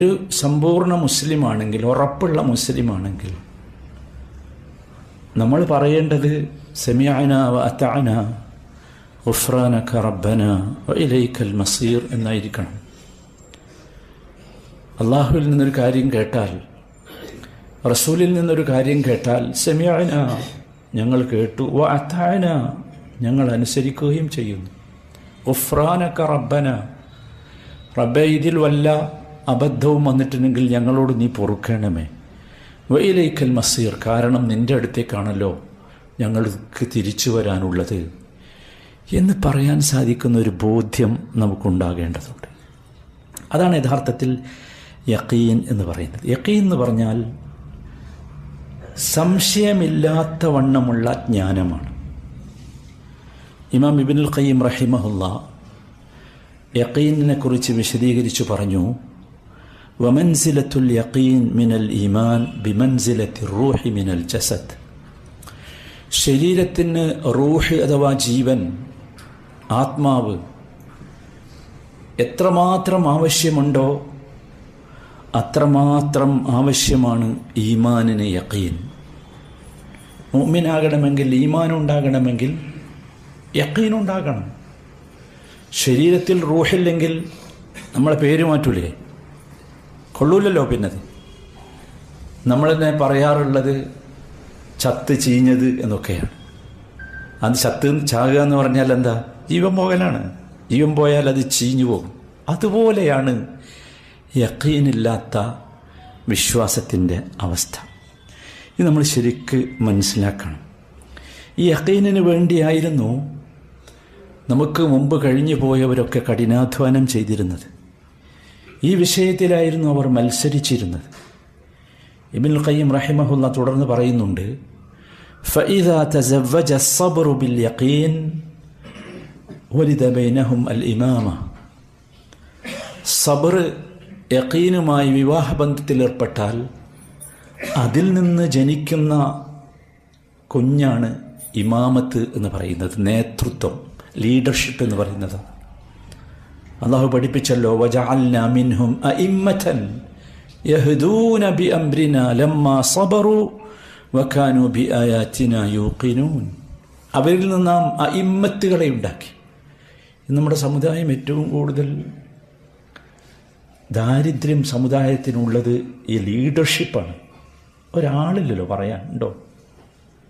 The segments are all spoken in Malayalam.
ഒരു സമ്പൂർണ്ണ മുസ്ലിമാണെങ്കിൽ, ഉറപ്പുള്ള മുസ്ലിമാണെങ്കിൽ നമ്മൾ പറയേണ്ടത് സമിഅന വ അതഅന ഗുഫ്രാനക റബ്ബന വ ഇലൈക്കൽ മസീർ എന്നായിരിക്കണം. അള്ളാഹുവിൽ നിന്നൊരു കാര്യം കേട്ടാൽ, റസൂലിൽ നിന്നൊരു കാര്യം കേട്ടാൽ സമിഅന ഞങ്ങൾ കേട്ടു, വ അതഅന ഞങ്ങൾ അനുസരിക്കുകയും ചെയ്യുന്നു. ഗുഫ്രാനക റബ്ബന റബ്ബേ, ഇതിൽ വല്ല അബദ്ധവും വന്നിട്ടുണ്ടെങ്കിൽ ഞങ്ങളോട് നീ പൊറുക്കണമേ. വ ഇലൈക്കൽ മസീർ, കാരണം നിൻ്റെ അടുത്തേക്കാണല്ലോ ഞങ്ങൾക്ക് തിരിച്ചു വരാനുള്ളത് എന്ന് പറയാൻ സാധിക്കുന്ന ഒരു ബോധ്യം നമുക്കുണ്ടാകേണ്ടതുണ്ട്. അതാണ് യഥാർത്ഥത്തിൽ യഖീൻ എന്ന് പറയുന്നത്. യഖീൻ എന്ന് പറഞ്ഞാൽ സംശയമില്ലാത്ത വണ്ണമുള്ള ജ്ഞാനമാണ്. ഇമാം ഇബ്നുൽ ഖയ്യിം റഹിമഹുല്ലാ യഖീനിനെ കുറിച്ച് വിശദീകരിച്ചു പറഞ്ഞു, വമൻസിലത്തുൽ യഖീൻ മിനൽ ഈമാൻ ബിമൻസിലത്തിർ റൂഹി മിനൽ ജസദ്. ശരീരത്തിന് റൂഹ് അഥവാ ജീവൻ, ആത്മാവ് എത്രമാത്രം ആവശ്യമുണ്ടോ അത്രമാത്രം ആവശ്യമാണ് ഈമാനിന് യഖീൻ. മുഅ്മിനാകണമെങ്കിൽ, ഈമാൻ ഉണ്ടാകണമെങ്കിൽ യഖീൻ ഉണ്ടാകണം. ശരീരത്തിൽ റൂഹില്ലെങ്കിൽ നമ്മളെ പേര് മാറ്റൂലേ? കൊള്ളൂലല്ലോ. പിന്നത് നമ്മളെന്നെ പറയാറുള്ളത് ചത്ത് ചീഞ്ഞത് എന്നൊക്കെയാണ്. അത് ചത്ത് ചാകുക എന്ന് പറഞ്ഞാൽ എന്താ? ജീവൻ പോകലാണ്. ജീവൻ പോയാൽ അത് ചീഞ്ഞു പോകും. അതുപോലെയാണ് യഖീനില്ലാത്ത വിശ്വാസത്തിൻ്റെ അവസ്ഥ. ഇത് നമ്മൾ ശരിക്ക് മനസ്സിലാക്കണം. ഈ യഖീനിന് വേണ്ടിയായിരുന്നു നമുക്ക് മുമ്പ് കഴിഞ്ഞു പോയവരൊക്കെ കഠിനാധ്വാനം ചെയ്തിരുന്നത്. ഈ വിഷയത്തിലായിരുന്നു അവർ മത്സരിച്ചിരുന്നത്. ഇബ്നുൽ ഖയ്യിം റഹിമഹുല്ലാ തുടർന്ന് പറയുന്നുണ്ട്, ഫഇദാ തസവ്വജ അസ്സബ്റു ബിൽ യഖീൻ വലിദ ബൈനഹും അൽ ഇമാമ. സബ്ർ യഖീനുമായി വിവാഹബന്ധത്തിലേർപ്പെട്ടാൽ അതിൽ നിന്ന് ജനിക്കുന്ന കുഞ്ഞാണ് ഇമാമത്ത് എന്ന് പറയുന്നത്, നേതൃത്വം, ലീഡർഷിപ്പ് എന്ന് പറയുന്നത്. അള്ളാഹു പഠിപ്പിച്ചല്ലോ, വജഅൽനാ മിൻഹും അഇമ്മതൻ യഹ്ദൂന ബിഅംരിനാ ലമ്മാ സബറു വകാനൂ ബിആയാതിനാ യൂഖിനൂൻ. അവരിൽ നിന്ന് നാം അഇമ്മത്തുകളെ ഉണ്ടാക്കി. നമ്മുടെ സമുദായം ഏറ്റവും കൂടുതൽ ദാരിദ്ര്യം സമുദായത്തിനുള്ളത് ഈ ലീഡർഷിപ്പാണ്. ഒരാളില്ലല്ലോ പറയാൻ, ഉണ്ടോ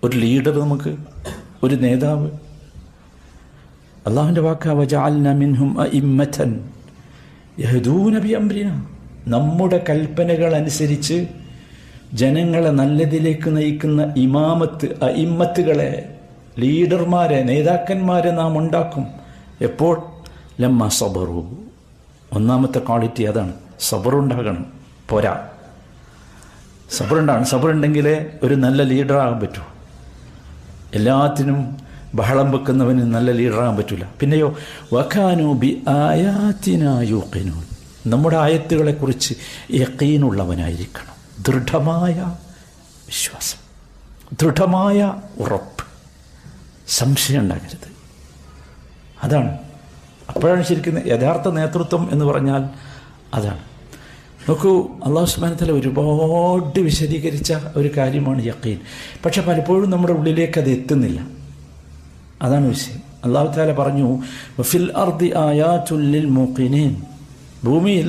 ഒരു ലീഡർ? നമുക്ക് ഒരു നേതാവ്. അള്ളാഹുവിൻ്റെ വാക്ക, വജഅൽനാ മിൻഹും അഇമ്മതൻ യഹ്ദൂന ബിഅംരിനാ. നമ്മുടെ കൽപ്പനകൾ അനുസരിച്ച് ജനങ്ങളെ നല്ലതിലേക്ക് നയിക്കുന്ന ഇമാമത്ത്, അഇമ്മത്തുകളെ, ലീഡർമാരെ, നേതാക്കന്മാരെ നാം ഉണ്ടാക്കും. എപ്പോൾ? ലമ്മാ സബറു. ഒന്നാമത്തെ ക്വാളിറ്റി അതാണ്. സബറുണ്ടാകണം. പോരാ, സബറുണ്ടാകണം. സബറുണ്ടെങ്കിലേ ഒരു നല്ല ലീഡറാകാൻ പറ്റൂ. എല്ലാത്തിനും ബഹളം വെക്കുന്നവന് നല്ല ലീഡറാകാൻ പറ്റില്ല. പിന്നെയോ വകാനൂ ബിആയാതിനാ യൂഖിനൂൻ. നമ്മുടെ ആയത്തുകളെക്കുറിച്ച് യഖീനുള്ളവനായിരിക്കണം. ദൃഢമായ വിശ്വാസം, ദൃഢമായ ഉറപ്പ്, സംശയം ഉണ്ടാകരുത്. അതാണ്. അപ്പോഴാണ് ശരിക്കും യഥാർത്ഥ നേതൃത്വം എന്ന് പറഞ്ഞാൽ അതാണ്. നോക്കൂ, അല്ലാഹു സുബ്ഹാനഹു വ തആല ഒരുപാട് വിശദീകരിച്ച ഒരു കാര്യമാണ് യഖീൻ. പക്ഷെ പലപ്പോഴും നമ്മുടെ ഉള്ളിലേക്ക് അത് എത്തുന്നില്ല. അതാണ് വിഷയം. അല്ലാഹു തആല പറഞ്ഞു, വഫിൽ അർദി ആയാതുൽ ലിൽ മൂഖിനീൻ. ഭൂമിയിൽ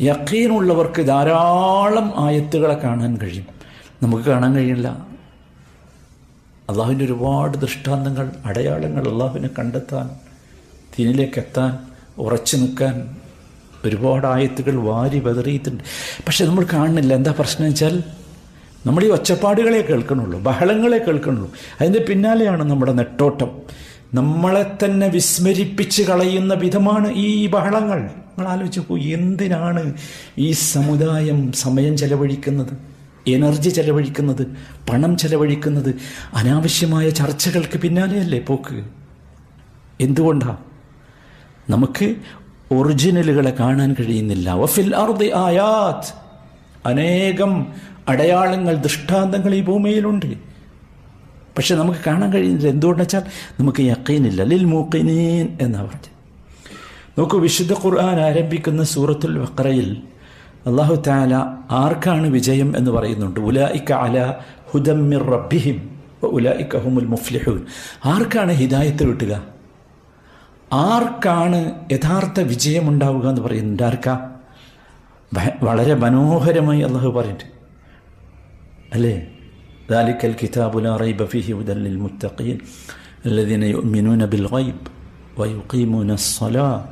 യഖീനുള്ളവർക്ക് ധാരാളം ആയത്തുകളെ കാണാൻ കഴിയും. നമുക്ക് കാണാൻ കഴിയില്ല. അള്ളാഹുവിൻ്റെ ഒരുപാട് ദൃഷ്ടാന്തങ്ങൾ, അടയാളങ്ങൾ, അള്ളാഹുവിനെ കണ്ടെത്താൻ, ദീനിലേക്ക് എത്താൻ, ഉറച്ചു നിൽക്കാൻ ഒരുപാട് ആയത്തുകൾ വാരി ബദറിയിട്ടുണ്ട്. പക്ഷെ നമ്മൾ കാണുന്നില്ല. എന്താ പ്രശ്നം വെച്ചാൽ, നമ്മൾ ഈ ഒച്ചപ്പാടുകളെ കേൾക്കണുള്ളൂ, ബഹളങ്ങളെ കേൾക്കണുള്ളൂ. അതിൻ്റെ പിന്നാലെയാണ് നമ്മുടെ നെട്ടോട്ടം. നമ്മളെ തന്നെ വിസ്മരിപ്പിച്ച് കളയുന്ന വിധമാണ് ഈ ബഹളങ്ങൾ. നിങ്ങൾ ആലോചിച്ച് നോക്കൂ, എന്തിനാണ് ഈ സമുദായം സമയം ചെലവഴിക്കുന്നത്, എനർജി ചെലവഴിക്കുന്നത്, പണം ചെലവഴിക്കുന്നത്? അനാവശ്യമായ ചർച്ചകൾക്ക് പിന്നാലെയല്ലേ പോക്ക്? എന്തുകൊണ്ടാണ്? നമുക്ക് ഒറിജിനലുകളെ കാണാൻ കഴിയുന്നില്ല. വഫിൽ അർദി ആയാത്, അനേകം അടയാളങ്ങൾ, ദൃഷ്ടാന്തങ്ങൾ ഈ ഭൂമിയിലുണ്ട്. പക്ഷെ നമുക്ക് കാണാൻ കഴിയുന്നില്ല. എന്തുകൊണ്ടെന്ന് വെച്ചാൽ നമുക്ക് യഖീനില്ല. ലിൽ മൂഖിനീൻ എന്നാണ് പറഞ്ഞത്. നോക്കൂ, വിശുദ്ധ ഖുർആൻ ആരംഭിക്കുന്ന സൂറത്തുൽ ബഖറയിൽ അല്ലാഹു തആല ആർക്കാണ് വിജയം എന്ന് പറയുന്നുണ്ട്. ഉലൈക അലാ ഹുദം മിർ റബ്ബിഹിം വഉലൈക ഹുമുൽ മുഫ്ലിഹൂൻ. ആർക്കാണ് ഹിദായത്ത് കിട്ടുക, ആർക്കാണ് യഥാർത്ഥ വിജയമുണ്ടാവുക എന്ന് പറയുന്നുണ്ട്. ആർക്കാ? വളരെ മനോഹരമായി അല്ലാഹു പറയുന്നുണ്ട് അല്ലേ? ദാലിക്കൽ കിതാബു ലാ റൈബ ഫീഹി ഹുദൻ ലിൽ മുത്തഖീൻ അല്ലദീന യുഅ്മിനൂന ബിൽ ഗൈബ് വയുഖീമൂന സ്സലാത്ത്.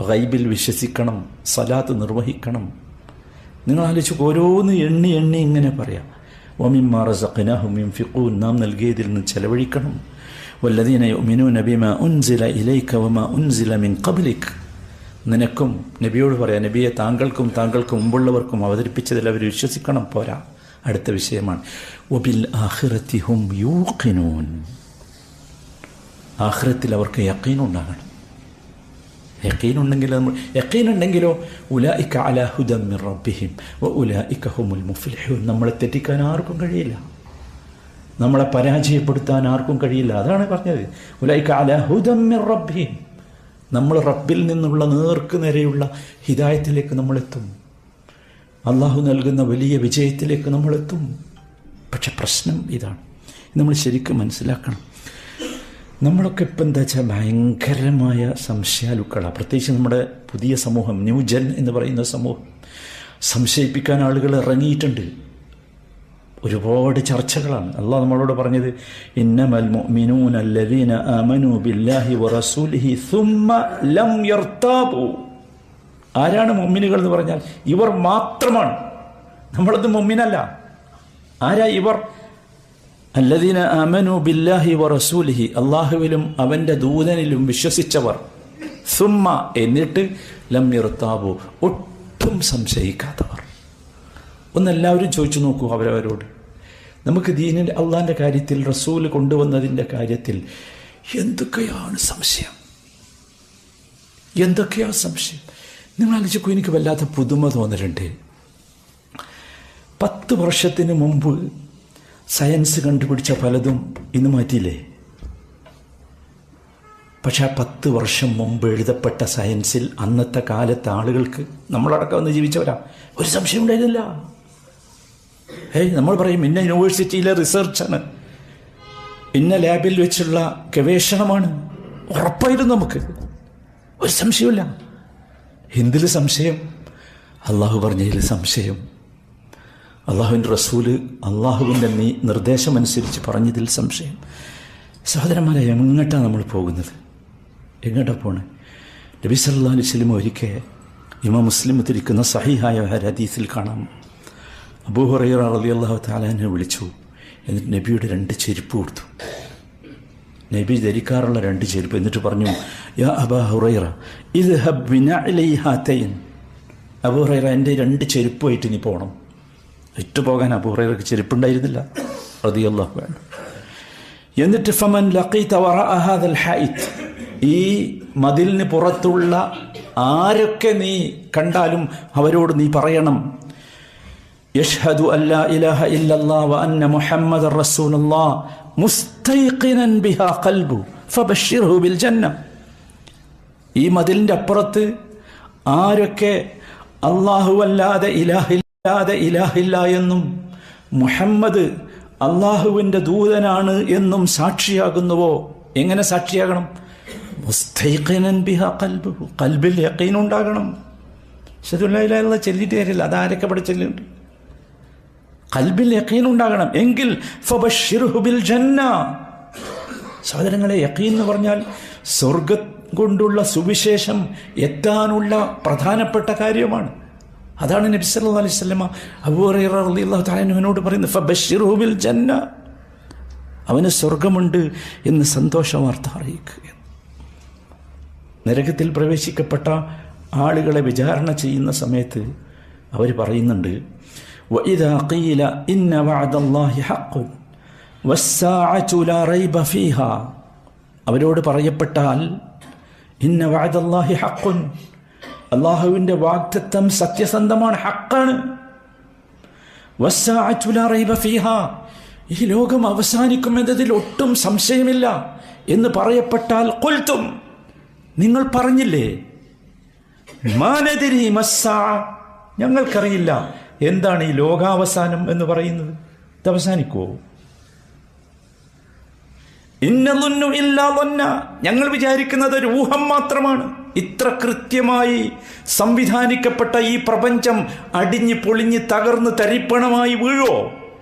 ഗൈബിൽ വിശ്വസിക്കണം, സലാത്ത് നിർവഹിക്കണം. നിങ്ങൾ ആലോചിച്ച് ഓരോന്ന് എണ്ണി എണ്ണി ഇങ്ങനെ പറയാം. വമിമ്മാ റസഖ്നാഹും യുൻഫിഖൂൻ, നാം നൽകിയതിൽ നിന്ന് ചെലവഴിക്കണം. വല്ലദീന യുഅ്മിനൂന ബിമാ ഉൻസില ഇലൈക വമാ ഉൻസില മിൻ ഖബ്ലിക്, നിനക്കും നബിയോട് പറയാം, നബിയെ താങ്കൾക്കും താങ്കൾക്ക് മുമ്പുള്ളവർക്കും അവതരിപ്പിച്ചതിൽ അവർ വിശ്വസിക്കണം. പോരാ, അടുത്ത വിഷയമാണ് വബിൽ ആഖിറതി ഹും യൂഖിനൂൻ, ആഖിറത്തിൽ അവർക്ക് യഖീനുണ്ടാകണം. യഖീനുണ്ടെങ്കിലോ ഉലൈക അലാ ഹുദൻ മിർ റബ്ബിഹിം വഉലൈക ഹുമുൽ മുഫ്ലിഹൂൻ. നമ്മളെ തെറ്റിക്കാൻ ആർക്കും കഴിയില്ല, നമ്മളെ പരാജയപ്പെടുത്താൻ ആർക്കും കഴിയില്ല. അതാണ് പറഞ്ഞത്, ഉലൈക അലാ ഹുദൻ മിർ റബ്ബിഹിം. നമ്മൾ റബ്ബിൽ നിന്നുള്ള നേർക്ക് നേരെയുള്ള ഹിദായത്തിലേക്ക് നമ്മളെത്തും, അള്ളാഹു നൽകുന്ന വലിയ വിജയത്തിലേക്ക് നമ്മളെത്തും. പക്ഷെ പ്രശ്നം ഇതാണ്, നമ്മൾ ശരിക്കും മനസ്സിലാക്കണം. നമ്മളൊക്കെ ഇപ്പം എന്താ വെച്ചാൽ ഭയങ്കരമായ സംശയാലുക്കളാണ്. പ്രത്യേകിച്ച് നമ്മുടെ പുതിയ സമൂഹം, ന്യൂജൻ എന്ന് പറയുന്ന സമൂഹം. സംശയിപ്പിക്കാൻ ആളുകൾ ഇറങ്ങിയിട്ടുണ്ട്. ഒരുപാട് ചർച്ചകളാണ്. അള്ളാഹ് നമ്മളോട് പറഞ്ഞത് ഇന്നമൽ മുഅ്മിനൂന അല്ലദീന ആമനൂ ബില്ലാഹി വറസൂലിഹി സുമ്മ ലം യർതാബു. ആരാണ് മുഅ്മിനുകൾ എന്ന് പറഞ്ഞാൽ ഇവർ മാത്രമാണ്. നമ്മളത് മുഅ്മിനല്ല. ആരാ ഇവർ? അല്ലദീന ആമനൂ ബില്ലാഹി വറസൂലിഹി, അള്ളാഹുവിലും അവൻ്റെ ദൂതനിലും വിശ്വസിച്ചവർ. സുമ്മ, എന്നിട്ട് ലം യർതാബു, ഒട്ടും സംശയിക്കാത്തവർ. ഒന്നെല്ലാവരും ചോദിച്ചു നോക്കൂ അവരവരോട്, നമുക്ക് ദീനിൻ്റെ അള്ളാഹിൻ്റെ കാര്യത്തിൽ, റസൂൽ കൊണ്ടുവന്നതിൻ്റെ കാര്യത്തിൽ എന്തൊക്കെയാണ് സംശയം, എന്തൊക്കെയാണ് സംശയം? നിങ്ങൾ ആലോചിക്കൂ. എനിക്ക് വല്ലാത്ത പുതുമ തോന്നലുണ്ട്. 10 വർഷത്തിന് മുമ്പ് സയൻസ് കണ്ടുപിടിച്ച പലതും ഇന്ന് മാറ്റിയില്ലേ? പക്ഷെ ആ 10 വർഷം മുമ്പ് എഴുതപ്പെട്ട സയൻസിൽ അന്നത്തെ കാലത്തെ ആളുകൾക്ക്, നമ്മളടക്കം ഒന്ന് ജീവിച്ചവരാ, ഒരു സംശയം ഉണ്ടായിരുന്നില്ല. നമ്മൾ പറയും ഇന്ന യൂണിവേഴ്സിറ്റിയിലെ റിസർച്ചാണ്, ഇന്ന ലാബിൽ വെച്ചുള്ള ഗവേഷണമാണ്, ഉറപ്പായിരുന്നു നമുക്ക്, ഒരു സംശയമില്ല. എന്തിൽ സംശയം? അള്ളാഹു പറഞ്ഞതിൽ സംശയം. അള്ളാഹുവിൻ്റെ റസൂല് അള്ളാഹുവിൻ്റെ നിർദ്ദേശമനുസരിച്ച് പറഞ്ഞതിൽ സംശയം. സഹോദരന്മാരെ, എങ്ങോട്ടാണ് നമ്മൾ പോകുന്നത്? എങ്ങോട്ടാണ് പോണേ? നബി സല്ലല്ലാഹു അലൈഹി വസല്ലം ഒരിക്കൽ ഇമാം മുസ്ലിം ഉദ്ധരിക്കുന്ന സഹീഹായ ഹദീസിൽ കാണാം, അബൂ ഹുറൈറ റളിയല്ലാഹു തആല അൻഹു വിളിച്ചു. എന്നിട്ട് നബിയുടെ 2 ചെരുപ്പ് കൊടുത്തു, നബി ധരിക്കാറുള്ള 2 ചെരുപ്പ്. എന്നിട്ട് പറഞ്ഞു, യാ അബാ ഹുറൈറ ഇദ്ഹബ് ബിനഅലി ഹാതൈൻ. അബൂ ഹുറൈറ, എൻ്റെ 2 ചെരുപ്പുമായിട്ട് നീ പോകണം. ഇട്ടുപോകാൻ അബൂ ഹുറൈറയ്ക്ക് ചെരുപ്പുണ്ടായിരുന്നില്ല റളിയല്ലാഹു അൻഹു. എന്നിട്ട് ഫമൻ ലഖീത വറഅ ഹാദൽ ഹൈത്ത്, ഈ മതിലിന് പുറത്തുള്ള ആരൊക്കെ നീ കണ്ടാലും അവരോട് നീ പറയണം, യഷ്ഹദു അല്ലാ ഇലാഹ ഇല്ലല്ലാഹ് വ അന്ന മുഹമ്മദർ റസൂലുള്ളാഹ് മുസ്തൈഖിനൻ ബിഹാ ഖൽബു ഫബശ്ശിർഹു ബിൽ ജന്ന. ഈ മതിലിൻ്റെ അപ്പുറത്ത് ആരൊക്കെ അല്ലാഹുവല്ലാതെ ഇലാഹില്ല എന്നും മുഹമ്മദ് അള്ളാഹുവിൻ്റെ ദൂതനാണ് എന്നും സാക്ഷിയാകുന്നുവോ? എങ്ങനെ സാക്ഷിയാകണം? മുസ്തൈഖിനൻ ബിഹാ ഖൽബുഹു, ഖൽബിൽ യഖീൻ ഉണ്ടാകണം. അശ്ഹദു അല്ലാ ഇലാഹ ഇല്ലല്ലാഹ് ചൊല്ലിയിട്ട് കാര്യമില്ല, അതാരൊക്കെ ഇവിടെ ചൊല്ലുന്നുണ്ട്. ഖൽബിൽ യഖീൻ ഉണ്ടാകണം. എങ്കിൽ ഫബശ്ശിർഹു ബിൽ ജന്ന. സഹോദരങ്ങളെ, യഖീൻ എന്ന് പറഞ്ഞാൽ സ്വർഗം കൊണ്ടുള്ള സുവിശേഷം എത്താനുള്ള പ്രധാനപ്പെട്ട കാര്യമാണ്. അതാണ് നബി സല്ലല്ലാഹു അലൈഹി വസല്ലം അബൂ ഹുറൈറ റളിയല്ലാഹു തആല അൻഹുവിനോട് പറയുന്നത്, ഫബശ്ശിർഹു ബിൽ ജന്ന, അവന് സ്വർഗമുണ്ട് എന്ന് സന്തോഷ വാർത്ത അറിയിക്കുക. നരകത്തിൽ പ്രവേശിക്കപ്പെട്ട ആളുകളെ വിചാരണ ചെയ്യുന്ന സമയത്ത് അവർ പറയുന്നുണ്ട്, വഇദാ ഖീല ഇന്ന വഅദല്ലാഹി ഹഖ്ഖുൻ വസ്സാഅതു ലാ റൈബ ഫീഹാ, അവരോട് പറയപ്പെട്ടാൽ ഇന്ന വഅദല്ലാഹി ഹഖ്ഖുൻ, അള്ളാഹുവിൻ്റെ വാഗ്ദത്തം സത്യസന്ധമാണ്, ഹഖാണ്. വസ്സാഅതു ലാ റൈബ ഫീഹാ, ഈ ലോകം അവസാനിക്കുമെന്നതിൽ ഒട്ടും സംശയമില്ല എന്ന് പറയപ്പെട്ടാൽ ഖുൽതും, നിങ്ങൾ പറഞ്ഞില്ലേ, മാ നദ്രി മസ്സാഅ, ഞങ്ങൾക്കറിയില്ല എന്താണ് ഈ ലോകാവസാനം എന്ന് പറയുന്നത്. ഇത് അവസാനിക്കുമോ? ഇന്നതൊന്നു ഇല്ലാതൊന്ന, ഞങ്ങൾ വിചാരിക്കുന്നത് ഒരു ഊഹം മാത്രമാണ്. ഇത്ര കൃത്യമായി സംവിധാനിക്കപ്പെട്ട ഈ പ്രപഞ്ചം അടിഞ്ഞ് പൊളിഞ്ഞ് തകർന്ന് തരിപ്പണമായി വീഴോ,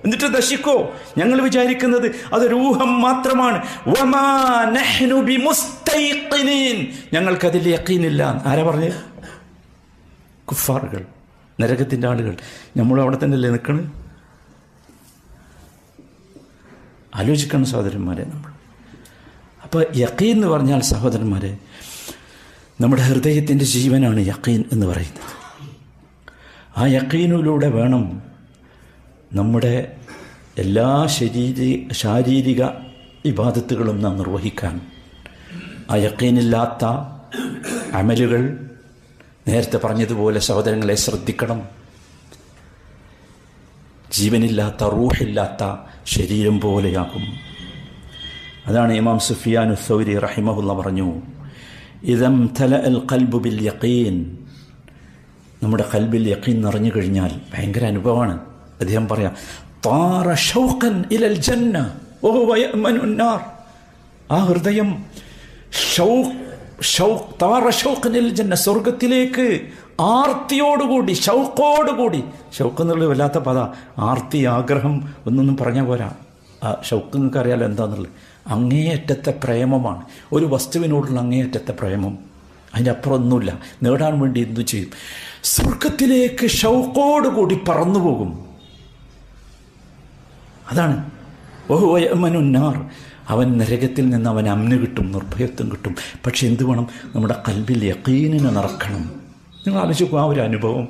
എന്നിട്ട് നശിക്കോ? ഞങ്ങൾ വിചാരിക്കുന്നത് അതൊരു ഊഹം മാത്രമാണ്. വമാ നഹ്നു ബിമുസ്തൈഖിനീൻ, ഞങ്ങൾക്കതിൽ യഖീനില്ല. ആരാ പറഞ്ഞത്? കുഫാറുകൾ, നരകത്തിൻ്റെ ആളുകൾ. നമ്മളും അവിടെ തന്നെയല്ലേ നിൽക്കണത്? ആലോചിക്കണം സഹോദരന്മാരെ നമ്മൾ. അപ്പോൾ യഖീൻ എന്ന് പറഞ്ഞാൽ സഹോദരന്മാരെ, നമ്മുടെ ഹൃദയത്തിൻ്റെ ജീവനാണ് യഖീൻ എന്ന് പറയുന്നത്. ആ യഖീനിലൂടെ വേണം നമ്മുടെ എല്ലാ ശാരീരിക ഇബാദത്തുകളും നാം നിർവഹിക്കാൻ. ആ യഖീനില്ലാത്ത അമലുകൾ, നേരത്തെ പറഞ്ഞതുപോലെ സഹോദരങ്ങളെ ശ്രദ്ധിക്കണം, ജീവനില്ലാത്ത റൂഹില്ലാത്ത ശരീരം പോലെയാകും. അതാണ് ഇമാം സുഫിയാനു സൗരി റഹിമഹുല്ല പറഞ്ഞു, ഇദം തലഅൽ ഖൽബു ബിൽ യഖീൻ, നമ്മുടെ ഖൽബിൽ യഖീൻ നിറഞ്ഞു കഴിഞ്ഞാൽ ഭയങ്കര അനുഭവമാണ്. അദ്ദേഹം പറയാം, താറ ഷൗഖൻ ഇലൽ ജന്ന വഹുവ യഅ്മനു നാർ. ആ ഹൃദയം താറ ഷൗഖൻ ഇലൽ ജന്ന, സ്വർഗത്തിലേക്ക് ആർത്തിയോടുകൂടി, ഷൗഖോടുകൂടി. ഷൗഖ് എന്നുള്ളത് വല്ലാത്ത പദ. ആർത്തി, ആഗ്രഹം ഒന്നൊന്നും പറഞ്ഞാൽ പോരാ. ആ ഷൗഖ് നിങ്ങൾക്ക് അറിയാലോ എന്താണെന്നുള്ളത്. അങ്ങേയറ്റത്തെ പ്രേമമാണ്, ഒരു വസ്തുവിനോടുള്ള അങ്ങേയറ്റത്തെ പ്രേമം. അതിൻ്റെ അപ്പുറം ഒന്നുമില്ല. നേടാൻ വേണ്ടി എന്തു ചെയ്യും? സ്വർഗത്തിലേക്ക് ഷൗഖോടുകൂടി പറന്നു പോകും. അതാണ് വഹുവ യഅ്മനു നാർ. അവൻ നരകത്തിൽ നിന്ന് അവൻ അമ്ന് കിട്ടും, നിർഭയത്വം കിട്ടും. പക്ഷെ എന്ത് വേണം? നമ്മുടെ ഖൽബിൽ യഖീനിനെ നിറക്കണം. നിങ്ങൾ ആലോചിക്കും ആ ഒരു അനുഭവം.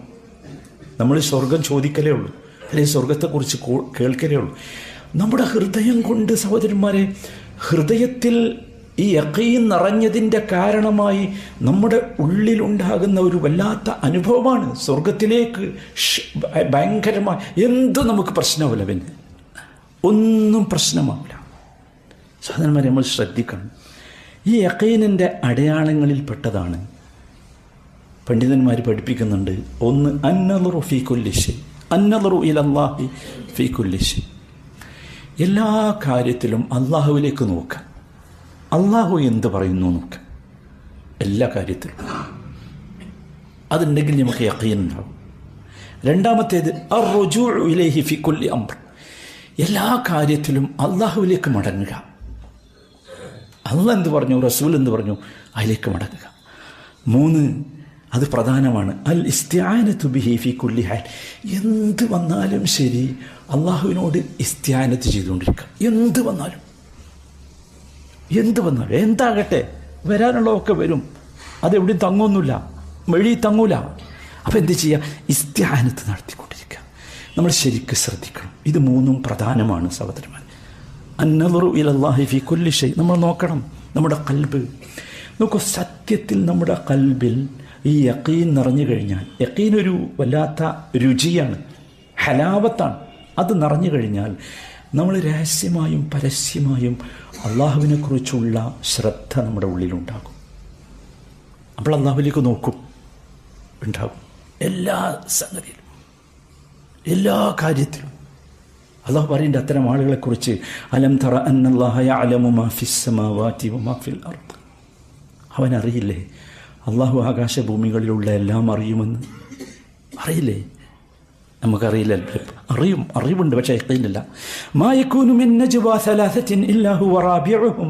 നമ്മൾ സ്വർഗം ചോദിക്കലേ ഉള്ളൂ, അല്ലെങ്കിൽ സ്വർഗത്തെക്കുറിച്ച് കേൾക്കലേ ഉള്ളൂ. നമ്മുടെ ഹൃദയം കൊണ്ട് സഹോദരന്മാരെ, ഹൃദയത്തിൽ ഈ യഖീൻ നിറഞ്ഞതിൻ്റെ കാരണമായി നമ്മുടെ ഉള്ളിലുണ്ടാകുന്ന ഒരു വല്ലാത്ത അനുഭവമാണ്. സ്വർഗത്തിലേക്ക് ഭയങ്കരമായി എന്തും നമുക്ക് പ്രശ്നമാവില്ല, പിന്നെ ഒന്നും പ്രശ്നമാവില്ല. സഹോദരന്മാരെ, നമ്മൾ ശ്രദ്ധിക്കണം. ഈ യഖീനിൻ്റെ അടയാളങ്ങളിൽപ്പെട്ടതാണ് പണ്ഡിതന്മാർ പഠിപ്പിക്കുന്നുണ്ട്. ഒന്ന്, അന്നദറു ഫീ കുല്ലി ശൈ, അന്നദറു ഇലല്ലാഹി ഫീ കുല്ലി ശൈ. എല്ലാ കാര്യത്തിലും അള്ളാഹുവിലേക്ക് നോക്കുക. അള്ളാഹു എന്ത് പറയുന്നു നോക്കുക എല്ലാ കാര്യത്തിലും. അതുണ്ടെങ്കിൽ നമുക്ക് യഖീൻ ഉണ്ടാവും. രണ്ടാമത്തേത് അർറുജൂഉ ഇലൈഹി ഫീ കുല്ലി അംർ, എല്ലാ കാര്യത്തിലും അള്ളാഹുവിലേക്ക് മടങ്ങുക. അള്ളാഹ് എന്ത് പറഞ്ഞു, റസൂൽ എന്ത് പറഞ്ഞു, അതിലേക്ക് മടങ്ങുക. മൂന്ന്, അത് പ്രധാനമാണ്, അൽ ഇസ്തിആനതു ബിഹി ഫീ കുല്ലി ഹാൽ. എന്ത് വന്നാലും ശരി അള്ളാഹുവിനോട് ഇസ്തിആനത്ത് ചെയ്തുകൊണ്ടിരിക്കുക. എന്ത് വന്നാലും എന്താകട്ടെ, വരാനുള്ളതൊക്കെ വരും, അതെവിടെയും തങ്ങൊന്നുമില്ല, വഴി തങ്ങൂല. അപ്പം എന്ത് ചെയ്യുക? ഇസ്തിആനത്ത് നടത്തിക്കൊണ്ടിരിക്കുക. നമ്മൾ ശരിക്കും ശ്രദ്ധിക്കണം. ഇത് മൂന്നും പ്രധാനമാണ് സഹോദരന്മാർ. അന്നദറു ഇലല്ലാഹി ഫീ കുല്ലി ഷൈ. നമ്മൾ നോക്കണം നമ്മുടെ ഖൽബ്. നോക്കൂ, സത്യത്തിൽ നമ്മുടെ ഖൽബിൽ ഈ യഖീൻ നിറഞ്ഞു കഴിഞ്ഞാൽ, യഖീൻ ഒരു വല്ലാത്ത രുചിയാണ്, ഹലാവത്താണ്. അത് നിറഞ്ഞു കഴിഞ്ഞാൽ നമ്മൾ രഹസ്യമായും പരസ്യമായും അള്ളാഹുവിനെക്കുറിച്ചുള്ള ശ്രദ്ധ നമ്മുടെ ഉള്ളിലുണ്ടാകും. അപ്പോൾ അള്ളാഹുവിലേക്ക് നോക്കും, ഉണ്ടാകും. എല്ലാ സംഗതിയിലും, എല്ലാ കാര്യത്തിലും. അള്ളാഹു പറയുന്നുണ്ട് അത്തരം ആളുകളെക്കുറിച്ച്, അലം തറ അന്നല്ലാഹ യഅലമു മാ ഫിസ് സമാവാതി വമാ ഫിൽ അർദ്. അവനറിയില്ലേ അള്ളാഹു ആകാശഭൂമികളിലുള്ള എല്ലാം അറിയുമെന്ന്? അറിയില്ലേ? നമുക്കറിയില്ല. അറിവുണ്ട്, പക്ഷേ യഖീനില്ല. മാ യകൂനു മിൻ നജ്വാ സലാസത്തിൻ ഇല്ലാ ഹുവ റാബിഉഹും.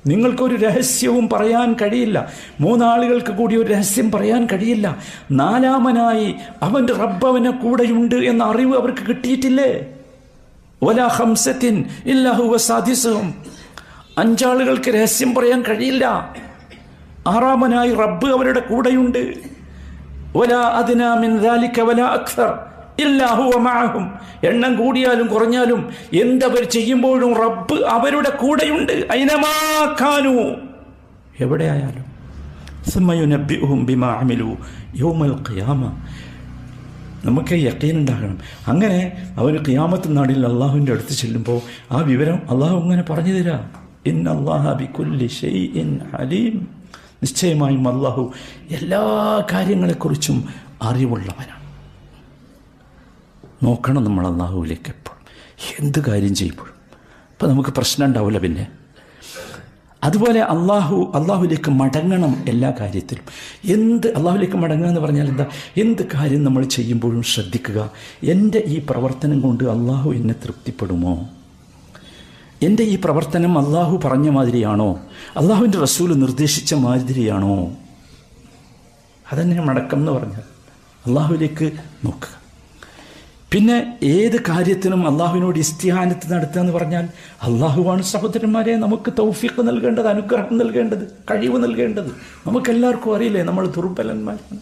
നിങ്ങൾക്കൊരു രഹസ്യവും പറയാൻ കഴിയില്ല, മൂന്നാളുകൾക്ക് കൂടി ഒരു രഹസ്യം പറയാൻ കഴിയില്ല. നാലാമനായി അവൻ്റെ റബ്ബ് അവനെ കൂടെയുണ്ട് എന്ന അറിവ് അവർക്ക് കിട്ടിയിട്ടില്ലേ? വലാ ഖംസത്തിൻ ഇല്ലാ ഹുവ സാദിസുഹും. അഞ്ചാളുകൾക്ക് രഹസ്യം പറയാൻ കഴിയില്ല, ആറാമനായി റബ്ബ് അവരുടെ കൂടെയുണ്ട്. വലാ അദ്നാ മിൻ ദാലിക വലാ അക്സർ ഇല്ലാ ഹുവ മഅഹും. എണ്ണം കൂടിയാലും കുറഞ്ഞാലും എന്തവർ ചെയ്യുമ്പോഴും റബ്ബ് അവരുടെ കൂടെയുണ്ട്. ഐനമാ കാനൂ, എവിടെയായാലും. സുമ്മ യുനബ്ബിഉഹും ബിമാ അമിലു യൗമൽ ഖിയാമ. നമുക്ക് യഖീൻ ഉണ്ടാകണം. അങ്ങനെ അവന് ഖിയാമത്ത് നാളിൽ അള്ളാഹുവിൻ്റെ അടുത്ത് ചെല്ലുമ്പോൾ ആ വിവരം അള്ളാഹു ഇങ്ങനെ പറഞ്ഞു തരാം. ഇന്നല്ലാഹ ബികുല്ലി ഷൈഇൻ അലീം. നിശ്ചയമായും അള്ളാഹു എല്ലാ കാര്യങ്ങളെക്കുറിച്ചും അറിവുള്ളവനാണ്. നോക്കണം നമ്മൾ അള്ളാഹുവിലേക്ക് എപ്പോഴും, എന്ത് കാര്യം ചെയ്യുമ്പോഴും. അപ്പം നമുക്ക് പ്രശ്നം ഉണ്ടാവില്ല. പിന്നെ അതുപോലെ അള്ളാഹുവിലേക്ക് മടങ്ങണം എല്ലാ കാര്യത്തിലും. അള്ളാഹുവിലേക്ക് മടങ്ങുക എന്ന് പറഞ്ഞാൽ എന്താ? എന്ത് കാര്യം നമ്മൾ ചെയ്യുമ്പോഴും ശ്രദ്ധിക്കുക, എൻ്റെ ഈ പ്രവർത്തനം കൊണ്ട് അള്ളാഹു എന്നെ തൃപ്തിപ്പെടുമോ? എൻ്റെ ഈ പ്രവർത്തനം അള്ളാഹു പറഞ്ഞ മാതിരിയാണോ? അള്ളാഹുവിൻ്റെ റസൂൽ നിർദ്ദേശിച്ച മാതിരിയാണോ? അതന്നെ മടക്കം എന്ന് പറഞ്ഞാൽ അള്ളാഹുവിലേക്ക് നോക്കുക. പിന്നെ ഏത് കാര്യത്തിനും അള്ളാഹുവിനോട് ഇസ്തിഹാനത്ത് നടത്തുക എന്ന് പറഞ്ഞാൽ അള്ളാഹുവാണ് സഹോദരന്മാരെ നമുക്ക് തൗഫീഖ് നൽകേണ്ടത്, അനുഗ്രഹം നൽകേണ്ടത്, കഴിവ് നൽകേണ്ടത്. നമുക്കെല്ലാവർക്കും അറിയില്ലേ നമ്മൾ ദുർബലന്മാരാണ്,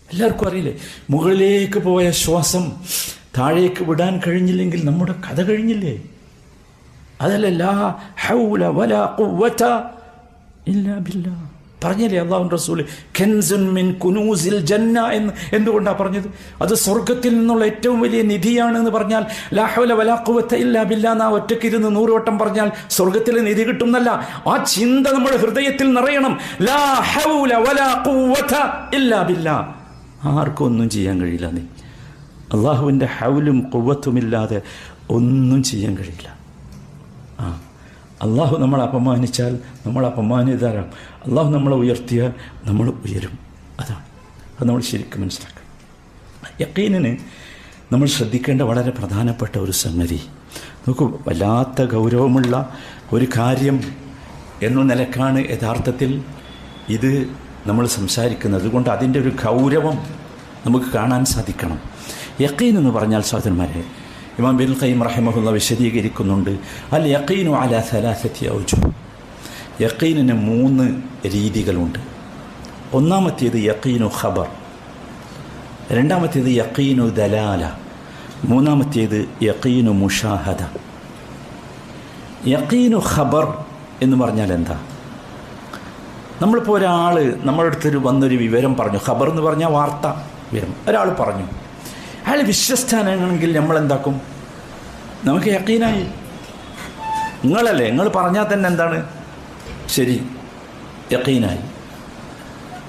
എല്ലാവർക്കും അറിയില്ലേ. മുകളിലേക്ക് പോയ ശ്വാസം താഴേക്ക് വിടാൻ കഴിഞ്ഞില്ലെങ്കിൽ നമ്മുടെ കഥ കഴിഞ്ഞില്ലേ? അതല്ല ലാ ഹൗല വലാ ഖുവത ഇല്ലാ ബില്ലാ പറഞ്ഞില്ലേ അല്ലാഹുവിൻ്റെ റസൂൽ, കൻസുൻ മിൻ കുനൂസിൽ ജന്ന എന്ന്. എന്തുകൊണ്ടാണ് പറഞ്ഞത്? അത് സ്വർഗത്തിൽ നിന്നുള്ള ഏറ്റവും വലിയ നിധിയാണ് എന്ന് പറഞ്ഞാൽ ലാ ഹൗല വലാ ഖുവത ഇല്ലാ ബില്ലാ എന്നാ ഒറ്റക്കിരുന്ന് 100 വട്ടം പറഞ്ഞാൽ സ്വർഗത്തിലെ നിധി കിട്ടുന്നല്ല. ആ ചിന്ത നമ്മുടെ ഹൃദയത്തിൽ നിറയണം. ലാ ഹൗല വലാ ഖുവത ഇല്ലാ ബില്ലാ. ആർക്കും ഒന്നും ചെയ്യാൻ കഴിയില്ല. നീ അള്ളാഹുവിൻ്റെ ഹൗലും ഖുവത്തുമില്ലാതെ ഒന്നും ചെയ്യാൻ കഴിയില്ല. അള്ളാഹു നമ്മളെ അപമാനിച്ചാൽ നമ്മൾ അപമാനിതരാം, അള്ളാഹു നമ്മളെ ഉയർത്തിയാൽ നമ്മൾ ഉയരും. അത് നമ്മൾ ശരിക്കും മനസ്സിലാക്കണം. യഖീനിന് നമ്മൾ ശ്രദ്ധിക്കേണ്ട വളരെ പ്രധാനപ്പെട്ട ഒരു സംഗതി, നോക്കൂ, വല്ലാത്ത ഗൗരവമുള്ള ഒരു കാര്യം എന്ന നിലക്കാണ് യഥാർത്ഥത്തിൽ ഇത് നമ്മൾ സംസാരിക്കുന്നത്. അതുകൊണ്ട് അതിൻ്റെ ഒരു ഗൗരവം നമുക്ക് കാണാൻ സാധിക്കണം. യഖീൻ എന്ന് പറഞ്ഞാൽ സഹോദരന്മാരെ, ഇമാം ഇബ്നുൽ ഖയ്യിം റഹിമഹുല്ലാഹ് വിശദീകരിക്കുന്നുണ്ട്, അൽ യഖീനു അലാ സലാസത്തി ഔജുഹ്. യഖീനിന് 3 രീതികളുണ്ട്. ഒന്നാമത്തേത് യഖീനു ഖബർ, രണ്ടാമത്തേത് യഖീനു ദലാല, മൂന്നാമത്തേത് യഖീനു മുഷാഹദ. യഖീനു ഖബർ എന്ന് പറഞ്ഞാൽ എന്താ? നമ്മളിപ്പോൾ ഒരാൾ നമ്മുടെ അടുത്തൊരു വന്നൊരു വിവരം പറഞ്ഞു. ഖബർ എന്ന് പറഞ്ഞാൽ വാർത്ത, വിവരം. ഒരാൾ പറഞ്ഞു, അയാൾ വിശ്വസ്തനാണെങ്കിൽ നമ്മളെന്താക്കും? നമുക്ക് യഖീനായി. നിങ്ങളല്ലേ, നിങ്ങൾ പറഞ്ഞാൽ തന്നെ എന്താണ് ശരി, യഖീനായി.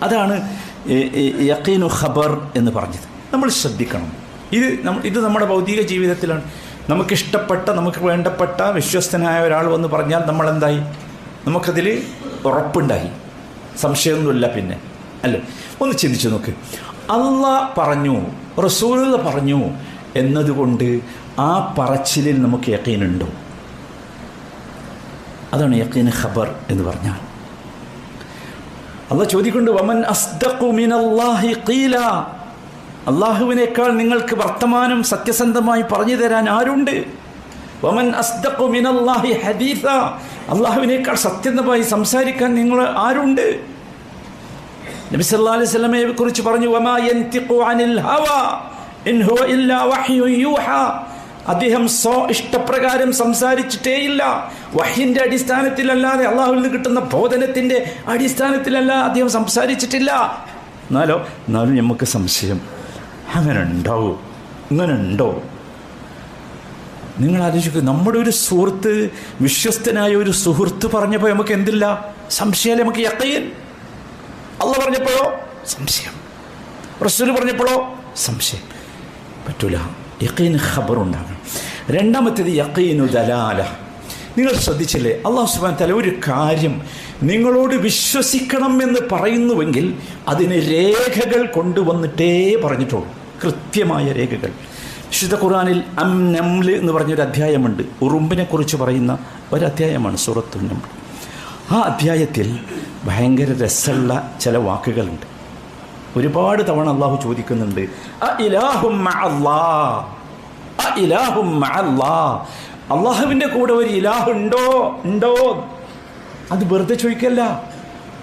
അതാണ് യഖീനു ഖബർ എന്ന് പറഞ്ഞത്. നമ്മൾ ശ്രദ്ധിക്കണം. ഇത് നമ്മുടെ ഭൗതിക ജീവിതത്തിലാണ്. നമുക്കിഷ്ടപ്പെട്ട, നമുക്ക് വേണ്ടപ്പെട്ട വിശ്വസ്തനായ ഒരാൾ വന്ന് പറഞ്ഞാൽ നമ്മളെന്തായി? നമുക്കതിൽ ഉറപ്പുണ്ടായി, സംശയമൊന്നുമില്ല. പിന്നെ അല്ലേ, ഒന്ന് ചിന്തിച്ചു നോക്ക്. അള്ളാഹ് പറഞ്ഞു, റസൂൽ പറഞ്ഞു എന്നതുകൊണ്ട് ആ പറച്ചിലിൽ നമുക്ക് യഖീനുണ്ടോ? അതാണ് യഖീൻ ഖബർ എന്ന് പറഞ്ഞാൽ. അള്ളാഹ് ചോദിക്കൊണ്ട്, വമൻ അസ്ദഖു മിനല്ലാഹി ഖീല, അള്ളാഹുവിനേക്കാൾ നിങ്ങൾക്ക് വർത്തമാനം സത്യസന്ധമായി പറഞ്ഞു തരാൻ ആരുണ്ട്? വമൻ അസ്ദഖു മിനല്ലാഹി ഹദീസ, അള്ളാഹുവിനേക്കാൾ സത്യസന്ധമായി സംസാരിക്കാൻ നിങ്ങൾ ആരുണ്ട്? നബി സല്ലല്ലാഹു അലൈഹി വസല്ലമയെ കുറിച്ച് പറഞ്ഞു, വമാ യൻതിഖു അനിൽ ഹവാ ഇൻ ഹുവ ഇല്ലാ വഹ്യു യൂഹാ. അദ്ദേഹം ഇഷ്ടപ്രകാരം സംസാരിച്ചിട്ടേയില്ല. വഹ്യിന്റെ അടിസ്ഥാനത്തിലല്ലാതെ, അള്ളാഹുവിൽ നിന്ന് കിട്ടുന്ന ബോധനത്തിൻ്റെ അടിസ്ഥാനത്തിലല്ല അദ്ദേഹം സംസാരിച്ചിട്ടില്ല. എന്നാലും നമുക്ക് സംശയം, അങ്ങനെ ഉണ്ടാവോ? ഇങ്ങനെ ഉണ്ടോ? നിങ്ങൾ ആലോചിക്കുക, നമ്മുടെ ഒരു സുഹൃത്ത്, വിശ്വസ്തനായ ഒരു സുഹൃത്ത് പറഞ്ഞപ്പോൾ നമുക്ക് എന്തില്ല? സംശയമല്ലേ? നമുക്ക് യഖീൻ. അള്ളാഹ് പറഞ്ഞപ്പോഴോ സംശയം, റസൂൽ പറഞ്ഞപ്പോഴോ സംശയം. പറ്റൂല. യഖീൻ ഖബർ ഉണ്ടാകണം. രണ്ടാമത്തേത് യഖീനു ദലാല. നിങ്ങൾ ശ്രദ്ധിച്ചില്ലേ, അല്ലാഹു സുബ്ഹാനഹു വ തആല ഒരു കാര്യം നിങ്ങളോട് വിശ്വസിക്കണം എന്ന് പറയുന്നുവെങ്കിൽ അതിന് രേഖകൾ കൊണ്ടുവന്നിട്ടേ പറഞ്ഞിട്ടുള്ളൂ, കൃത്യമായ രേഖകൾ. വിശുദ്ധ ഖുർആനിൽ നംൽ എന്ന് പറഞ്ഞൊരു അധ്യായമുണ്ട്, ഉറുമ്പിനെ കുറിച്ച് പറയുന്ന ഒരധ്യായമാണ് സൂറത്തുൻ നംൽ. ആ അധ്യായത്തിൽ ഭയങ്കര രസമുള്ള ചില വാക്കുകളുണ്ട്. ഒരുപാട് തവണ അള്ളാഹു ചോദിക്കുന്നുണ്ട്, അള്ളാഹുവിൻ്റെ കൂടെ ഒരു ഇലാഹ് ഉണ്ടോ? അത് വെറുതെ ചോദിക്കല്ല,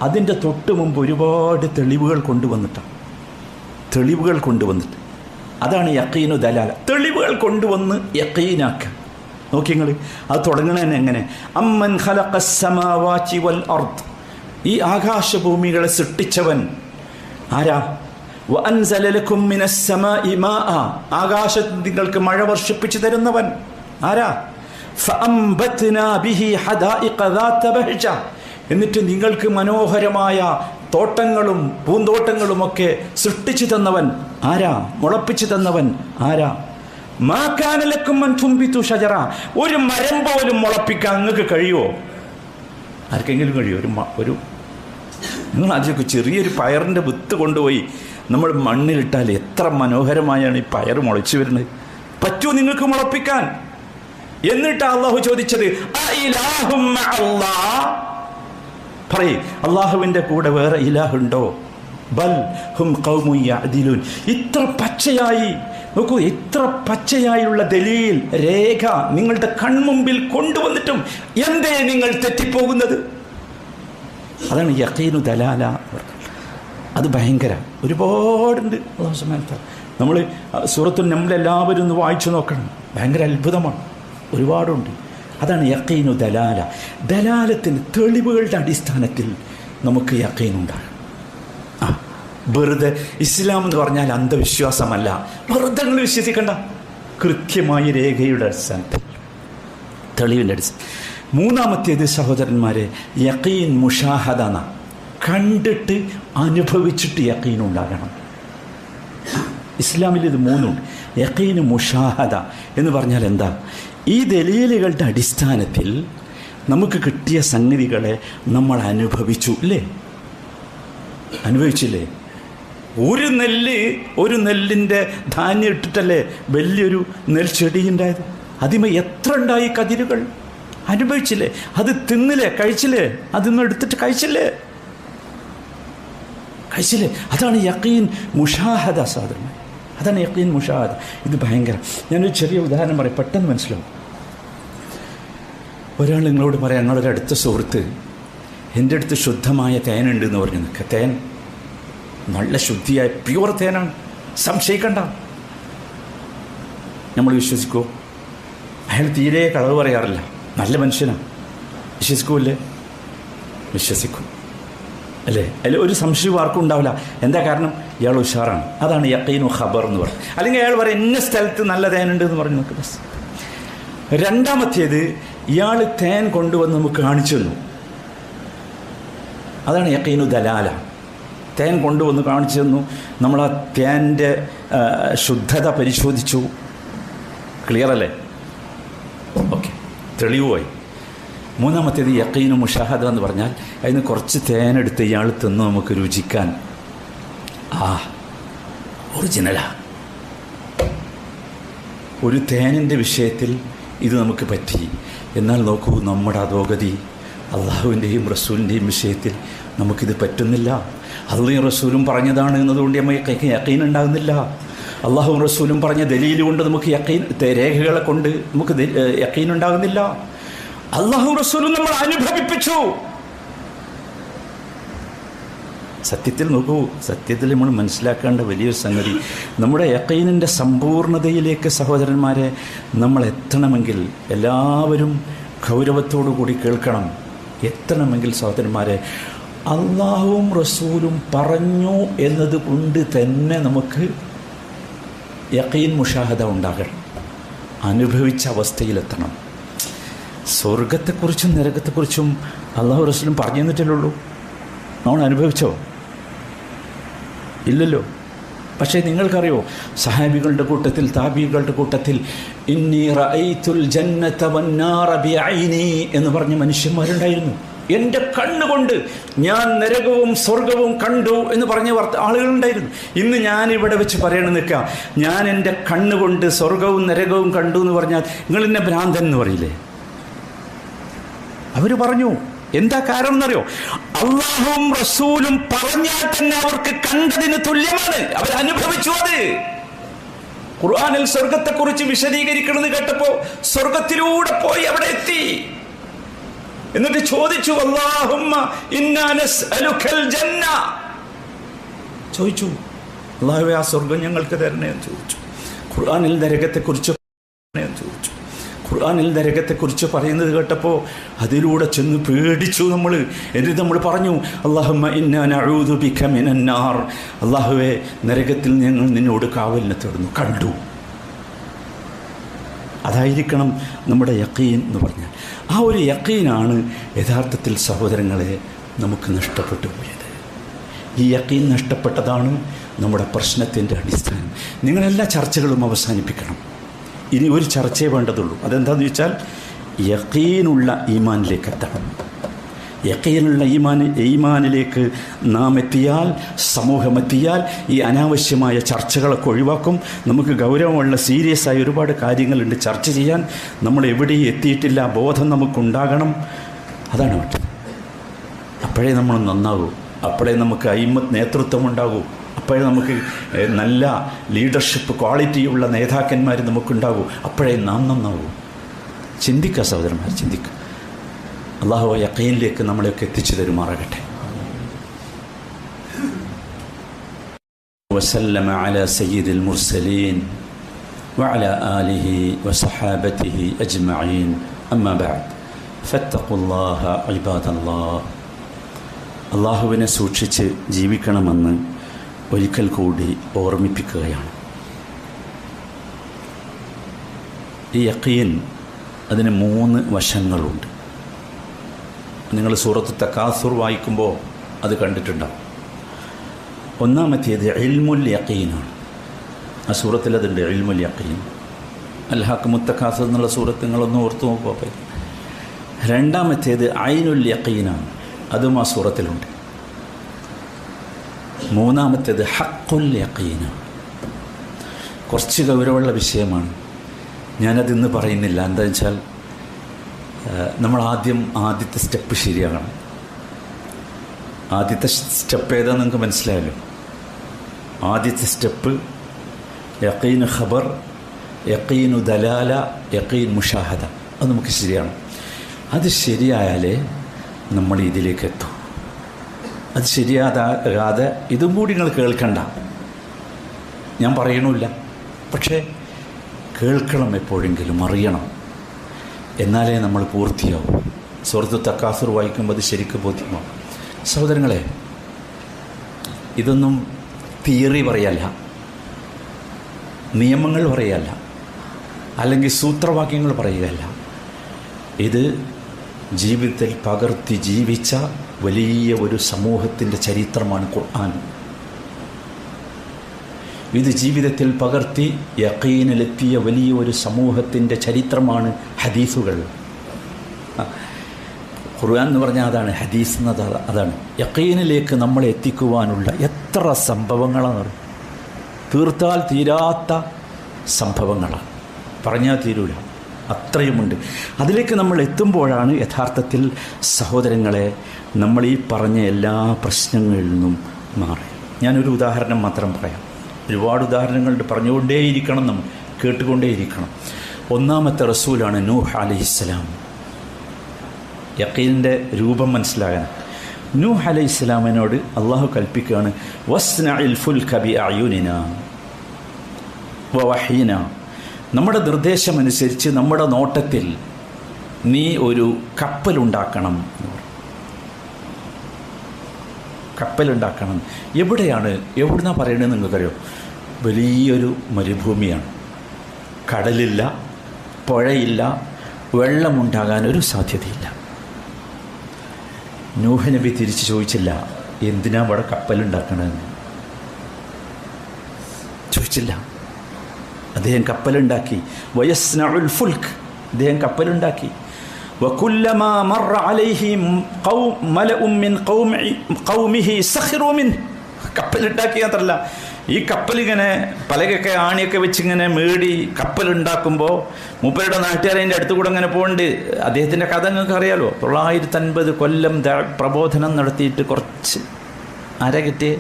അതിൻ്റെ തൊട്ട് മുമ്പ് ഒരുപാട് തെളിവുകൾ കൊണ്ടുവന്നിട്ട് അതാണ് യഖീനു ദലാല. തെളിവുകൾ കൊണ്ടുവന്ന് യഖീനാക്കുക. നോക്കി നിങ്ങൾ, അത് തുടങ്ങണതന്നെ എങ്ങനെ? അമ്മൻ ഖലഖസ് സമാവാതി വൽ അർദ്, ഈ ആകാശഭൂമികളെ സൃഷ്ടിച്ചവൻ ആരാ? വഅൻസല ലക്കും മിനസ് സമാഇ മാഅ, ആകാശത്തിൽ നിങ്ങൾക്ക് മഴ വർഷിപ്പിച്ചു തരുന്നവൻ. ആരാ? ഫഅംബത്നാ ബിഹി ഹദായിഖ ദാത ബഹ്ജ, എന്നിട്ട് നിങ്ങൾക്ക് മനോഹരമായ തോട്ടങ്ങളും പൂന്തോട്ടങ്ങളുമൊക്കെ സൃഷ്ടിച്ചു തന്നവൻ ആരാ? മുളപ്പിച്ചു തന്നവൻ ആരാ? മാ കാന ലക്കും അൻ തുംബിതു ഷജറ, ഒരു മരം പോലും മുളപ്പിക്കാൻ നിങ്ങൾക്ക് കഴിയുമോ? ആർക്കെങ്കിലും കഴിയുമോ? ഒരു നിങ്ങൾ ആദ്യമൊക്കെ ചെറിയൊരു പയറിൻ്റെ വിത്ത് കൊണ്ടുപോയി നമ്മൾ മണ്ണിലിട്ടാൽ എത്ര മനോഹരമായാണ് ഈ പയർ മുളച്ചു വരുന്നത്. പറ്റുമോ നിങ്ങൾക്ക് മുളപ്പിക്കാൻ? എന്നിട്ട് അള്ളാഹു ചോദിച്ചത് പറയ്, അള്ളാഹുവിൻ്റെ കൂടെ വേറെ ഇലാഹുണ്ടോ? ബൽ ഹും ഖൗമുൻ യഅദിലൂൻ. ഇത്ര പച്ചയായി നോക്കൂ, ഇത്ര പച്ചയായുള്ള ദലീൽ രേഖ നിങ്ങളുടെ കൺമുമ്പിൽ കൊണ്ടുവന്നിട്ടും എന്തേ നിങ്ങൾ തെറ്റിപ്പോകുന്നത്? അതാണ് യഖീനു ദലാല. അത് ഭയങ്കര ഒരുപാടുണ്ട്. അല്ലാഹു സുബ്ഹാനഹു വ തആല നമ്മൾ സൂറത്തുൽ നംൽ എല്ലാവരും ഒന്ന് വായിച്ചു നോക്കണം. ഭയങ്കര അത്ഭുതമാണ്, ഒരുപാടുണ്ട്. അതാണ് യഖീനു ദലാല. ദലാലത്തിന് തെളിവുകളുടെ അടിസ്ഥാനത്തിൽ നമുക്ക് യഖീനുണ്ടാകും. വെറുതെ ഇസ്ലാം എന്ന് പറഞ്ഞാൽ അന്ധവിശ്വാസമല്ല. വെറുതെ നിങ്ങൾ വിശ്വസിക്കണ്ട, കൃത്യമായ രേഖയുടെ അടിസ്ഥാനത്തിൽ, തെളിവിൻ്റെ അടിസ്ഥാനം. മൂന്നാമത്തേത് സഹോദരന്മാരെ, യഖീൻ മുഷാഹദന, കണ്ടിട്ട് അനുഭവിച്ചിട്ട് യഖീൻ ഉണ്ടാകണം. ഇസ്ലാമിൽ ഇത് മൂന്നുണ്ട്. യഖീൻ മുഷാഹദ എന്ന് പറഞ്ഞാൽ എന്താ? ഈ ദലീലുകളുടെ അടിസ്ഥാനത്തിൽ നമുക്ക് കിട്ടിയ സംഗതികളെ നമ്മൾ അനുഭവിച്ചു, അല്ലേ? അനുഭവിച്ചില്ലേ? ഒരു നെല്ലിൻ്റെ ധാന്യം ഇട്ടിട്ടല്ലേ വലിയൊരു നെൽച്ചെടി ഉണ്ടായത്? അതിമ എത്ര ഉണ്ടായി കതിരുകൾ? അനുഭവിച്ചില്ലേ? അത് തിന്നില്ലേ? കഴിച്ചില്ലേ? അതിന്ന് എടുത്തിട്ട് കഴിച്ചില്ലേ? അതാണ് യഖീൻ മുഷാഹദ സാധനം. അതാണ് യഖീൻ മുഷാഹദ. ഇത് ഭയങ്കര. ഞാനൊരു ചെറിയ ഉദാഹരണം പറയാം, പെട്ടെന്ന് മനസ്സിലാവും. ഒരാൾ നിങ്ങളോട് പറയാം, ഞങ്ങളൊരു അടുത്ത സുഹൃത്ത് എൻ്റെ അടുത്ത് ശുദ്ധമായ തേനുണ്ട് എന്ന് പറഞ്ഞു നിൽക്കുക. തേൻ നല്ല ശുദ്ധിയായ പ്യുവർ തേനാണ്, സംശയിക്കണ്ട. നമ്മൾ വിശ്വസിക്കുമോ? അയാൾ തീരെ കളവ് പറയാറില്ല, നല്ല മനുഷ്യനാണ്. വിശ്വസിക്കൂല്ലേ? വിശ്വസിക്കും, അല്ലേ? അതിൽ ഒരു സംശയവും ആർക്കും ഉണ്ടാവില്ല. എന്താ കാരണം? ഇയാൾ ഉഷാറാണ്. അതാണ് യഖീനു ഖബർ എന്ന് പറയും. അല്ലെങ്കിൽ അയാൾ പറയും ഇന്ന സ്ഥലത്ത് നല്ല തേനുണ്ട് എന്ന് പറഞ്ഞു നമുക്ക് ബസ്. രണ്ടാമത്തേത്, ഇയാൾ തേൻ കൊണ്ടുവന്ന് നമുക്ക് കാണിച്ചു തന്നു. അതാണ് യഖീനു ദലാല. തേൻ കൊണ്ടുവന്ന് കാണിച്ചു തന്നു, നമ്മൾ ആ തേൻ്റെ ശുദ്ധത പരിശോധിച്ചു. ക്ലിയർ അല്ലേ? ഓക്കെ, തെളിവുമായി. മൂന്നാമത്തേത് യഖീനു മുഷാഹദ എന്ന് പറഞ്ഞാൽ അതിന് കുറച്ച് തേനെടുത്ത് ഇയാൾ തിന്ന് നമുക്ക് രുചിക്കാൻ, ഒറിജിനലാ. ഒരു തേനിൻ്റെ വിഷയത്തിൽ ഇത് നമുക്ക് പറ്റി. എന്നാൽ നോക്കൂ, നമ്മുടെ അധോഗതി അള്ളാഹുവിൻ്റെയും റസൂലിൻ്റെയും വിഷയത്തിൽ നമുക്കിത് പറ്റുന്നില്ല. അള്ളാഹും റസൂലും പറഞ്ഞതാണ് എന്നതുകൊണ്ട് നമുക്ക് യഖീൻ ഉണ്ടാകുന്നില്ല. അള്ളാഹും റസൂലും പറഞ്ഞ ദലീൽ കൊണ്ട് നമുക്ക് യഖീൻ, രേഖകളെ കൊണ്ട് നമുക്ക് യഖീൻ ഉണ്ടാകുന്നില്ല. അള്ളാഹും റസൂലും നമ്മൾ അനുഭവിപ്പിച്ചു. സത്യത്തിൽ നോക്കൂ, സത്യത്തിൽ നമ്മൾ മനസ്സിലാക്കേണ്ട വലിയൊരു സംഗതി, നമ്മുടെ യഖീനിൻ്റെ സമ്പൂർണ്ണതയിലേക്ക് സഹോദരന്മാരെ നമ്മൾ എത്തണമെങ്കിൽ എല്ലാവരും ഗൗരവത്തോടു കൂടി കേൾക്കണം. എത്തണമെങ്കിൽ സഹോദരന്മാരെ, അള്ളാഹുവും റസൂലും പറഞ്ഞു എന്നതുകൊണ്ട് തന്നെ നമുക്ക് യഖീൻ മുഷാഹദ ഉണ്ടാകണം, അനുഭവിച്ച അവസ്ഥയിലെത്തണം. സ്വർഗത്തെക്കുറിച്ചും നരകത്തെക്കുറിച്ചും അള്ളാഹു റസൂലും പറഞ്ഞു തന്നിട്ടല്ലേ? നമ്മൾ അനുഭവിച്ചോ? ഇല്ലല്ലോ. പക്ഷേ നിങ്ങൾക്കറിയോ, സഹാബികളുടെ കൂട്ടത്തിൽ, താബികളുടെ കൂട്ടത്തിൽ ഇന്നി റഅയ്തുൽ ജന്നത വന്നാറ ബിഐനി എന്ന് പറഞ്ഞ മനുഷ്യന്മാരുണ്ടായിരുന്നു. എൻ്റെ കണ്ണുകൊണ്ട് ഞാൻ നരകവും സ്വർഗവും കണ്ടു എന്ന് പറഞ്ഞ ആളുകളുണ്ടായിരുന്നു. ഇന്ന് ഞാനിവിടെ വെച്ച് പറയണമെന്ന് നിൽക്കാം, ഞാൻ എൻ്റെ കണ്ണുകൊണ്ട് സ്വർഗവും നരകവും കണ്ടു എന്ന് പറഞ്ഞാൽ നിങ്ങൾ എന്നെ ഭ്രാന്തൻ എന്ന് പറയില്ലേ? അവർ പറഞ്ഞു. എന്താ കാരണം എന്നറിയോ? അള്ളാഹുവും റസൂലും പറഞ്ഞാൽ തന്നെ അവർക്ക് കണ്ടതിന് തുല്യമാണ്, അവർ അനുഭവിച്ചു. അത് ഖുർആനിൽ സ്വർഗത്തെക്കുറിച്ച് വിശദീകരിക്കണമെന്ന് കേട്ടപ്പോ സ്വർഗത്തിലൂടെ പോയി അവിടെ എത്തി. എന്നിട്ട് ചോദിച്ചു, അല്ലാഹുമ്മ ഇന്നാ നസ്അലുക്കൽ ജന്ന, ചോദിച്ചു, അല്ലാഹുവേ ആ സ്വർഗം ഞങ്ങൾക്ക് തരണേ എന്ന് ചോദിച്ചു. ഖുർആനിൽ നരകത്തെക്കുറിച്ച് ചോദിച്ചു. ഖുർആനിൽ നരകത്തെക്കുറിച്ച് പറയുന്നത് കേട്ടപ്പോൾ അതിലൂടെ ചെന്ന് പേടിച്ചു നമ്മൾ. എന്നിട്ട് നമ്മൾ പറഞ്ഞു, അല്ലാഹുമ്മ ഇന്നാ നഊദു ബിക മിനന്നാർ, അല്ലാഹുവേ നരകത്തിൽ ഞങ്ങൾ നിന്നോട് കാവലിനെ തേടുന്നു. കണ്ടു. അതായിരിക്കണം നമ്മുടെ യഖീൻ എന്ന് പറഞ്ഞാൽ. ആ ഒരു യഖീനാണ് യഥാർത്ഥത്തിൽ സഹോദരങ്ങളെ നമുക്ക് നഷ്ടപ്പെട്ടു പോയത്. ഈ യഖീൻ നഷ്ടപ്പെട്ടതാണ് നമ്മുടെ പ്രശ്നത്തിൻ്റെ അടിസ്ഥാനം. നിങ്ങളെല്ലാ ചർച്ചകളും അവസാനിപ്പിക്കണം. ഇനി ഒരു ചർച്ചയെ വേണ്ടതുള്ളൂ. അതെന്താണെന്ന് ചോദിച്ചാൽ യഖീനുള്ള ഈമാനിലേക്ക് എത്തണം. യഖീനുള്ള ഈമാനിലേക്ക് നാം എത്തിയാൽ, സമൂഹം എത്തിയാൽ, ഈ അനാവശ്യമായ ചർച്ചകളൊക്കെ ഒഴിവാക്കും. നമുക്ക് ഗൗരവമുള്ള സീരിയസ് ആയ ഒരുപാട് കാര്യങ്ങളുണ്ട് ചർച്ച ചെയ്യാൻ. നമ്മൾ എവിടെയും എത്തിയിട്ടില്ല, ബോധം നമുക്കുണ്ടാകണം. അതാണ് വേണ്ടത്. അപ്പോഴേ നമ്മൾ നന്നാകൂ, അപ്പോഴേ നമുക്ക് അയിമത്ത് നേതൃത്വം ഉണ്ടാകൂ, അപ്പോഴേ നമുക്ക് നല്ല ലീഡർഷിപ്പ് ക്വാളിറ്റിയുള്ള നേതാക്കന്മാർ നമുക്കുണ്ടാകൂ, അപ്പോഴേ നാം നന്നാകൂ. ചിന്തിക്കുക സഹോദരന്മാർ, ചിന്തിക്കുക. അള്ളാഹു യഖീനിലേക്ക് നമ്മളെയൊക്കെ എത്തിച്ചു തരുമാറാകട്ടെ. വസല്ലമ അലാ സയ്യിദിൽ മുർസലീൻ വഅലാ ആലിഹി വസഹാബതിഹി അജ്മഈൻ. അമ്മാ ബഅദ് ഫത്തഖുല്ലാഹ ഇബാദല്ലാഹ്. അള്ളാഹുവിനെ സൂക്ഷിച്ച് ജീവിക്കണമെന്ന് ഒരിക്കൽ കൂടി ഓർമ്മിപ്പിക്കുകയാണ്. ഈ യഖീൻ അതിന് 3 വശങ്ങളുണ്ട്. നിങ്ങൾ സൂറത്ത് തകാസുർ വായിക്കുമ്പോൾ അത് കണ്ടിട്ടുണ്ടാവും. ഒന്നാമത്തേത് ഇൽമുൽ യഖീനാണ്. ആ സൂറത്തിൽ അതുണ്ട്, ഇൽമുൽ യഖീൻ. അൽഹാക്കുമുത്ത് തകാസുർ എന്നുള്ള സൂറത്ത് നിങ്ങളൊന്ന് ഓർത്തു നോക്കുക. രണ്ടാമത്തേത് ഐനുൽ യഖീനാണ്, അതും ആ സൂറത്തിലുണ്ട്. മൂന്നാമത്തേത് ഹഖുൽ യഖീനാണ്. കുറച്ച് ഗൗരവമുള്ള വിഷയമാണ്, ഞാനതിന്ന് പറയുന്നില്ല. എന്താ വെച്ചാൽ നമ്മൾ ആദ്യത്തെ സ്റ്റെപ്പ് ശരിയാകണം. ആദ്യത്തെ സ്റ്റെപ്പ് ഏതാണെന്ന് നിങ്ങൾക്ക് മനസ്സിലായല്ലോ. ആദ്യത്തെ സ്റ്റെപ്പ് യഖീൻ ഖബർ, യഖീനു ദലാല, യഖീൻ മുഷാഹദ. അത് നമുക്ക് ശരിയാണ്. അത് ശരിയായാലേ നമ്മൾ ഇതിലേക്ക് എത്തും. അത് ശരിയാകാതെ ഇതും കൂടി നിങ്ങൾ കേൾക്കണ്ട, ഞാൻ പറയണില്ല. പക്ഷേ കേൾക്കണം, എപ്പോഴെങ്കിലും അറിയണം, എന്നാലേ നമ്മൾ പൂർത്തിയാവും. സൂറത്ത് തകാസുർ വായിക്കുമ്പോൾ അത് ശരിക്കും ബോധ്യമാവും. സഹോദരങ്ങളെ, ഇതൊന്നും തിയറി പറയല്ല, നിയമങ്ങൾ പറയല്ല, അല്ലെങ്കിൽ സൂത്രവാക്യങ്ങൾ പറയുകയല്ല. ഇത് ജീവിതത്തിൽ പകർത്തി ജീവിച്ച വലിയ ഒരു സമൂഹത്തിൻ്റെ ചരിത്രമാണ് ഖുർആൻ. ഇത് ജീവിതത്തിൽ പകർത്തി യഖീനിലെത്തിയ വലിയ ഒരു സമൂഹത്തിൻ്റെ ചരിത്രമാണ് ഹദീസുകൾ. ഖുർആൻ എന്ന് പറഞ്ഞാൽ അതാണ്, ഹദീസ് എന്നത് അതാണ്. യഖീനിലേക്ക് നമ്മളെ എത്തിക്കുവാനുള്ള എത്ര സംഭവങ്ങളാണ്, തീർത്താൽ തീരാത്ത സംഭവങ്ങളാണ്, പറഞ്ഞാൽ തീരൂല, അത്രയുമുണ്ട്. അതിലേക്ക് നമ്മൾ എത്തുമ്പോഴാണ് യഥാർത്ഥത്തിൽ സഹോദരങ്ങളെ നമ്മൾ ഈ പറഞ്ഞ എല്ലാ പ്രശ്നങ്ങളിൽ നിന്നും മാറി. ഞാനൊരു ഉദാഹരണം മാത്രം പറയാം. ഒരുപാട് ഉദാഹരണങ്ങളുണ്ട്, പറഞ്ഞുകൊണ്ടേയിരിക്കണം, നമ്മൾ കേട്ടുകൊണ്ടേയിരിക്കണം. ഒന്നാമത്തെ റസൂലാണ് നൂഹ് അലൈഹിസ്സലാം. യഖീനിൻ്റെ രൂപം മനസ്സിലാകാൻ നൂഹ് അലൈഹിസ്സലാമിനോട് അള്ളാഹു കൽപ്പിക്കുകയാണ്, വസ്നഇൽ ഫുൽക ബിഅയുനിനാ വവഹീനാ. നമ്മുടെ നിർദ്ദേശമനുസരിച്ച് നമ്മുടെ നോട്ടത്തിൽ നീ ഒരു കപ്പലുണ്ടാക്കണം. കപ്പലുണ്ടാക്കണം. എവിടുന്നാണ് പറയണതെന്ന് നിങ്ങൾക്കറിയോ? വലിയൊരു മരുഭൂമിയാണ്, കടലില്ല, പുഴയില്ല, വെള്ളമുണ്ടാകാനൊരു സാധ്യതയില്ല. നൂഹ് നബി തിരിച്ച് ചോദിച്ചില്ല, എന്തിനാ അവിടെ കപ്പലുണ്ടാക്കണമെന്ന് ചോദിച്ചില്ല. അദ്ദേഹം കപ്പലുണ്ടാക്കി. വയസ്നഉൽ ഫുൽക്ക്, അദ്ദേഹം കപ്പലുണ്ടാക്കി. വകുല്ലമാ മറ അലൈഹി മലഉം മിൻ ഖൗമിഹി സഖിറു മിൻ. കപ്പലുണ്ടാക്കി മാത്രമല്ല, ഈ കപ്പലിങ്ങനെ പലകൊക്കെ ആണിയൊക്കെ വെച്ചിങ്ങനെ മേടി കപ്പലുണ്ടാക്കുമ്പോൾ മൂപ്പരുടെ നാട്ടുകാരതിൻ്റെ അടുത്ത് കൂടെ അങ്ങനെ പോകുന്നുണ്ട്. അദ്ദേഹത്തിൻ്റെ കഥ നിങ്ങൾക്ക് അറിയാലോ. 950 കൊല്ലം പ്രബോധനം നടത്തിയിട്ട് കുറച്ച് കിട്ടിയേ,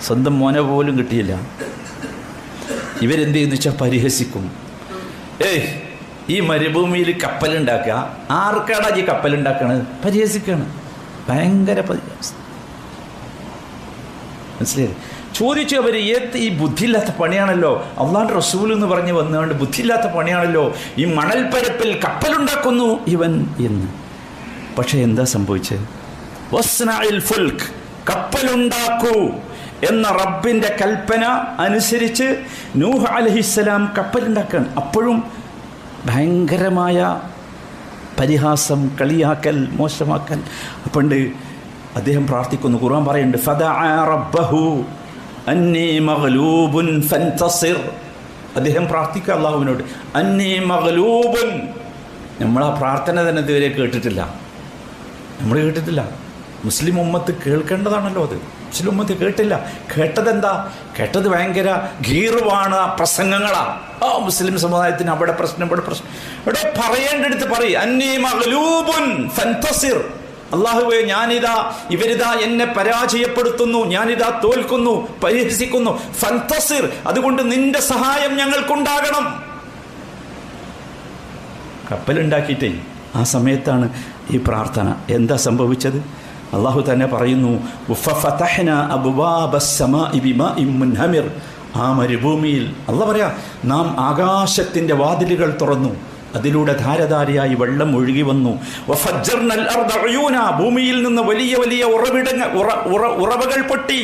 സ്വന്തം മോനെ പോലും കിട്ടിയില്ല. ഇവരെന്ത് ചെയ്യുന്നു വെച്ചാൽ പരിഹസിക്കും. ഈ മരുഭൂമിയിൽ കപ്പലുണ്ടാക്കുക, ആർക്കാടാ ഈ കപ്പലുണ്ടാക്കണത്? പരിഹസിക്കുകയാണ്. ഭയങ്കര മനസ്സിലായി. ചോദിച്ചു അവർ, ഈ ബുദ്ധിയില്ലാത്ത പണിയാണല്ലോ, അള്ളാഹുവിൻ്റെ റസൂൽ എന്ന് പറഞ്ഞ് വന്നുകൊണ്ട് ബുദ്ധിയില്ലാത്ത പണിയാണല്ലോ ഈ മണൽപ്പരപ്പിൽ കപ്പലുണ്ടാക്കുന്നു ഇവൻ എന്ന്. പക്ഷെ എന്താ സംഭവിച്ചത്? വസ്നഇൽ ഫുൽക്ക്, കപ്പലുണ്ടാക്കൂ എന്ന റബ്ബിൻ്റെ കൽപ്പന അനുസരിച്ച് നൂഹ് അലൈഹിസ്സലാം കപ്പലുണ്ടാക്കുകയാണ്. അപ്പോഴും ഭയങ്കരമായ പരിഹാസം, കളിയാക്കൽ, മോശമാക്കൽ. പണ്ട് അദ്ദേഹം പ്രാർത്ഥിക്കുന്നു, ഖുർആൻ പറയുന്നുണ്ട്, ഫദഅ റബ്ബഹു അന്നീ മഗ്ലൂബുൻ ഫൻതസിർ. അദ്ദേഹം പ്രാർത്ഥിക്കുക അള്ളാഹുവിനോട്, അന്നീ മഗ്ലൂബുൻ. നമ്മളാ പ്രാർത്ഥന തന്നെ ഇതുവരെ കേട്ടിട്ടില്ല, നമ്മൾ കേട്ടിട്ടില്ല. മുസ്ലിം ഉമ്മത്ത് കേൾക്കേണ്ടതാണല്ലോ അത്. മുസ്ലിം ഉമ്മത്ത് കേട്ടില്ല. കേട്ടതെന്താ? കേട്ടത് ഭയങ്കര ഗീറുവാണ്, പ്രസംഗങ്ങളാണ്. മുസ്ലിം സമുദായത്തിന് അവിടെ പ്രശ്നം, ഇവിടെ പ്രശ്നം. ഇവിടെ പറയേണ്ടടുത്ത് പറയും, അന്നീ മഗ്ലൂബുൻ ഫൻതസിർ. അല്ലാഹുവേ, ഞാനിതാ, ഇവരിതാ എന്നെ പരാജയപ്പെടുത്തുന്നു, ഞാനിതാ തോൽക്കുന്നു, പരിഹസിക്കുന്നു. ഫൻതസിർ, അതുകൊണ്ട് നിന്റെ സഹായം ഞങ്ങൾക്കുണ്ടാകണം. കപ്പലുണ്ടാക്കിയിട്ടേ ആ സമയത്താണ് ഈ പ്രാർത്ഥന. എന്താ സംഭവിച്ചത്? അള്ളാഹു തന്നെ പറയുന്നു, ആ മരുഭൂമിയിൽ അള്ളാഹ് പറയാ, നാം ആകാശത്തിൻ്റെ വാതിലുകൾ തുറന്നു, അതിലൂടെ ധാരധാരയായി വെള്ളം ഒഴുകി വന്നു. ഭൂമിയിൽ നിന്ന് വലിയ വലിയ ഉറവകൾ പൊട്ടി.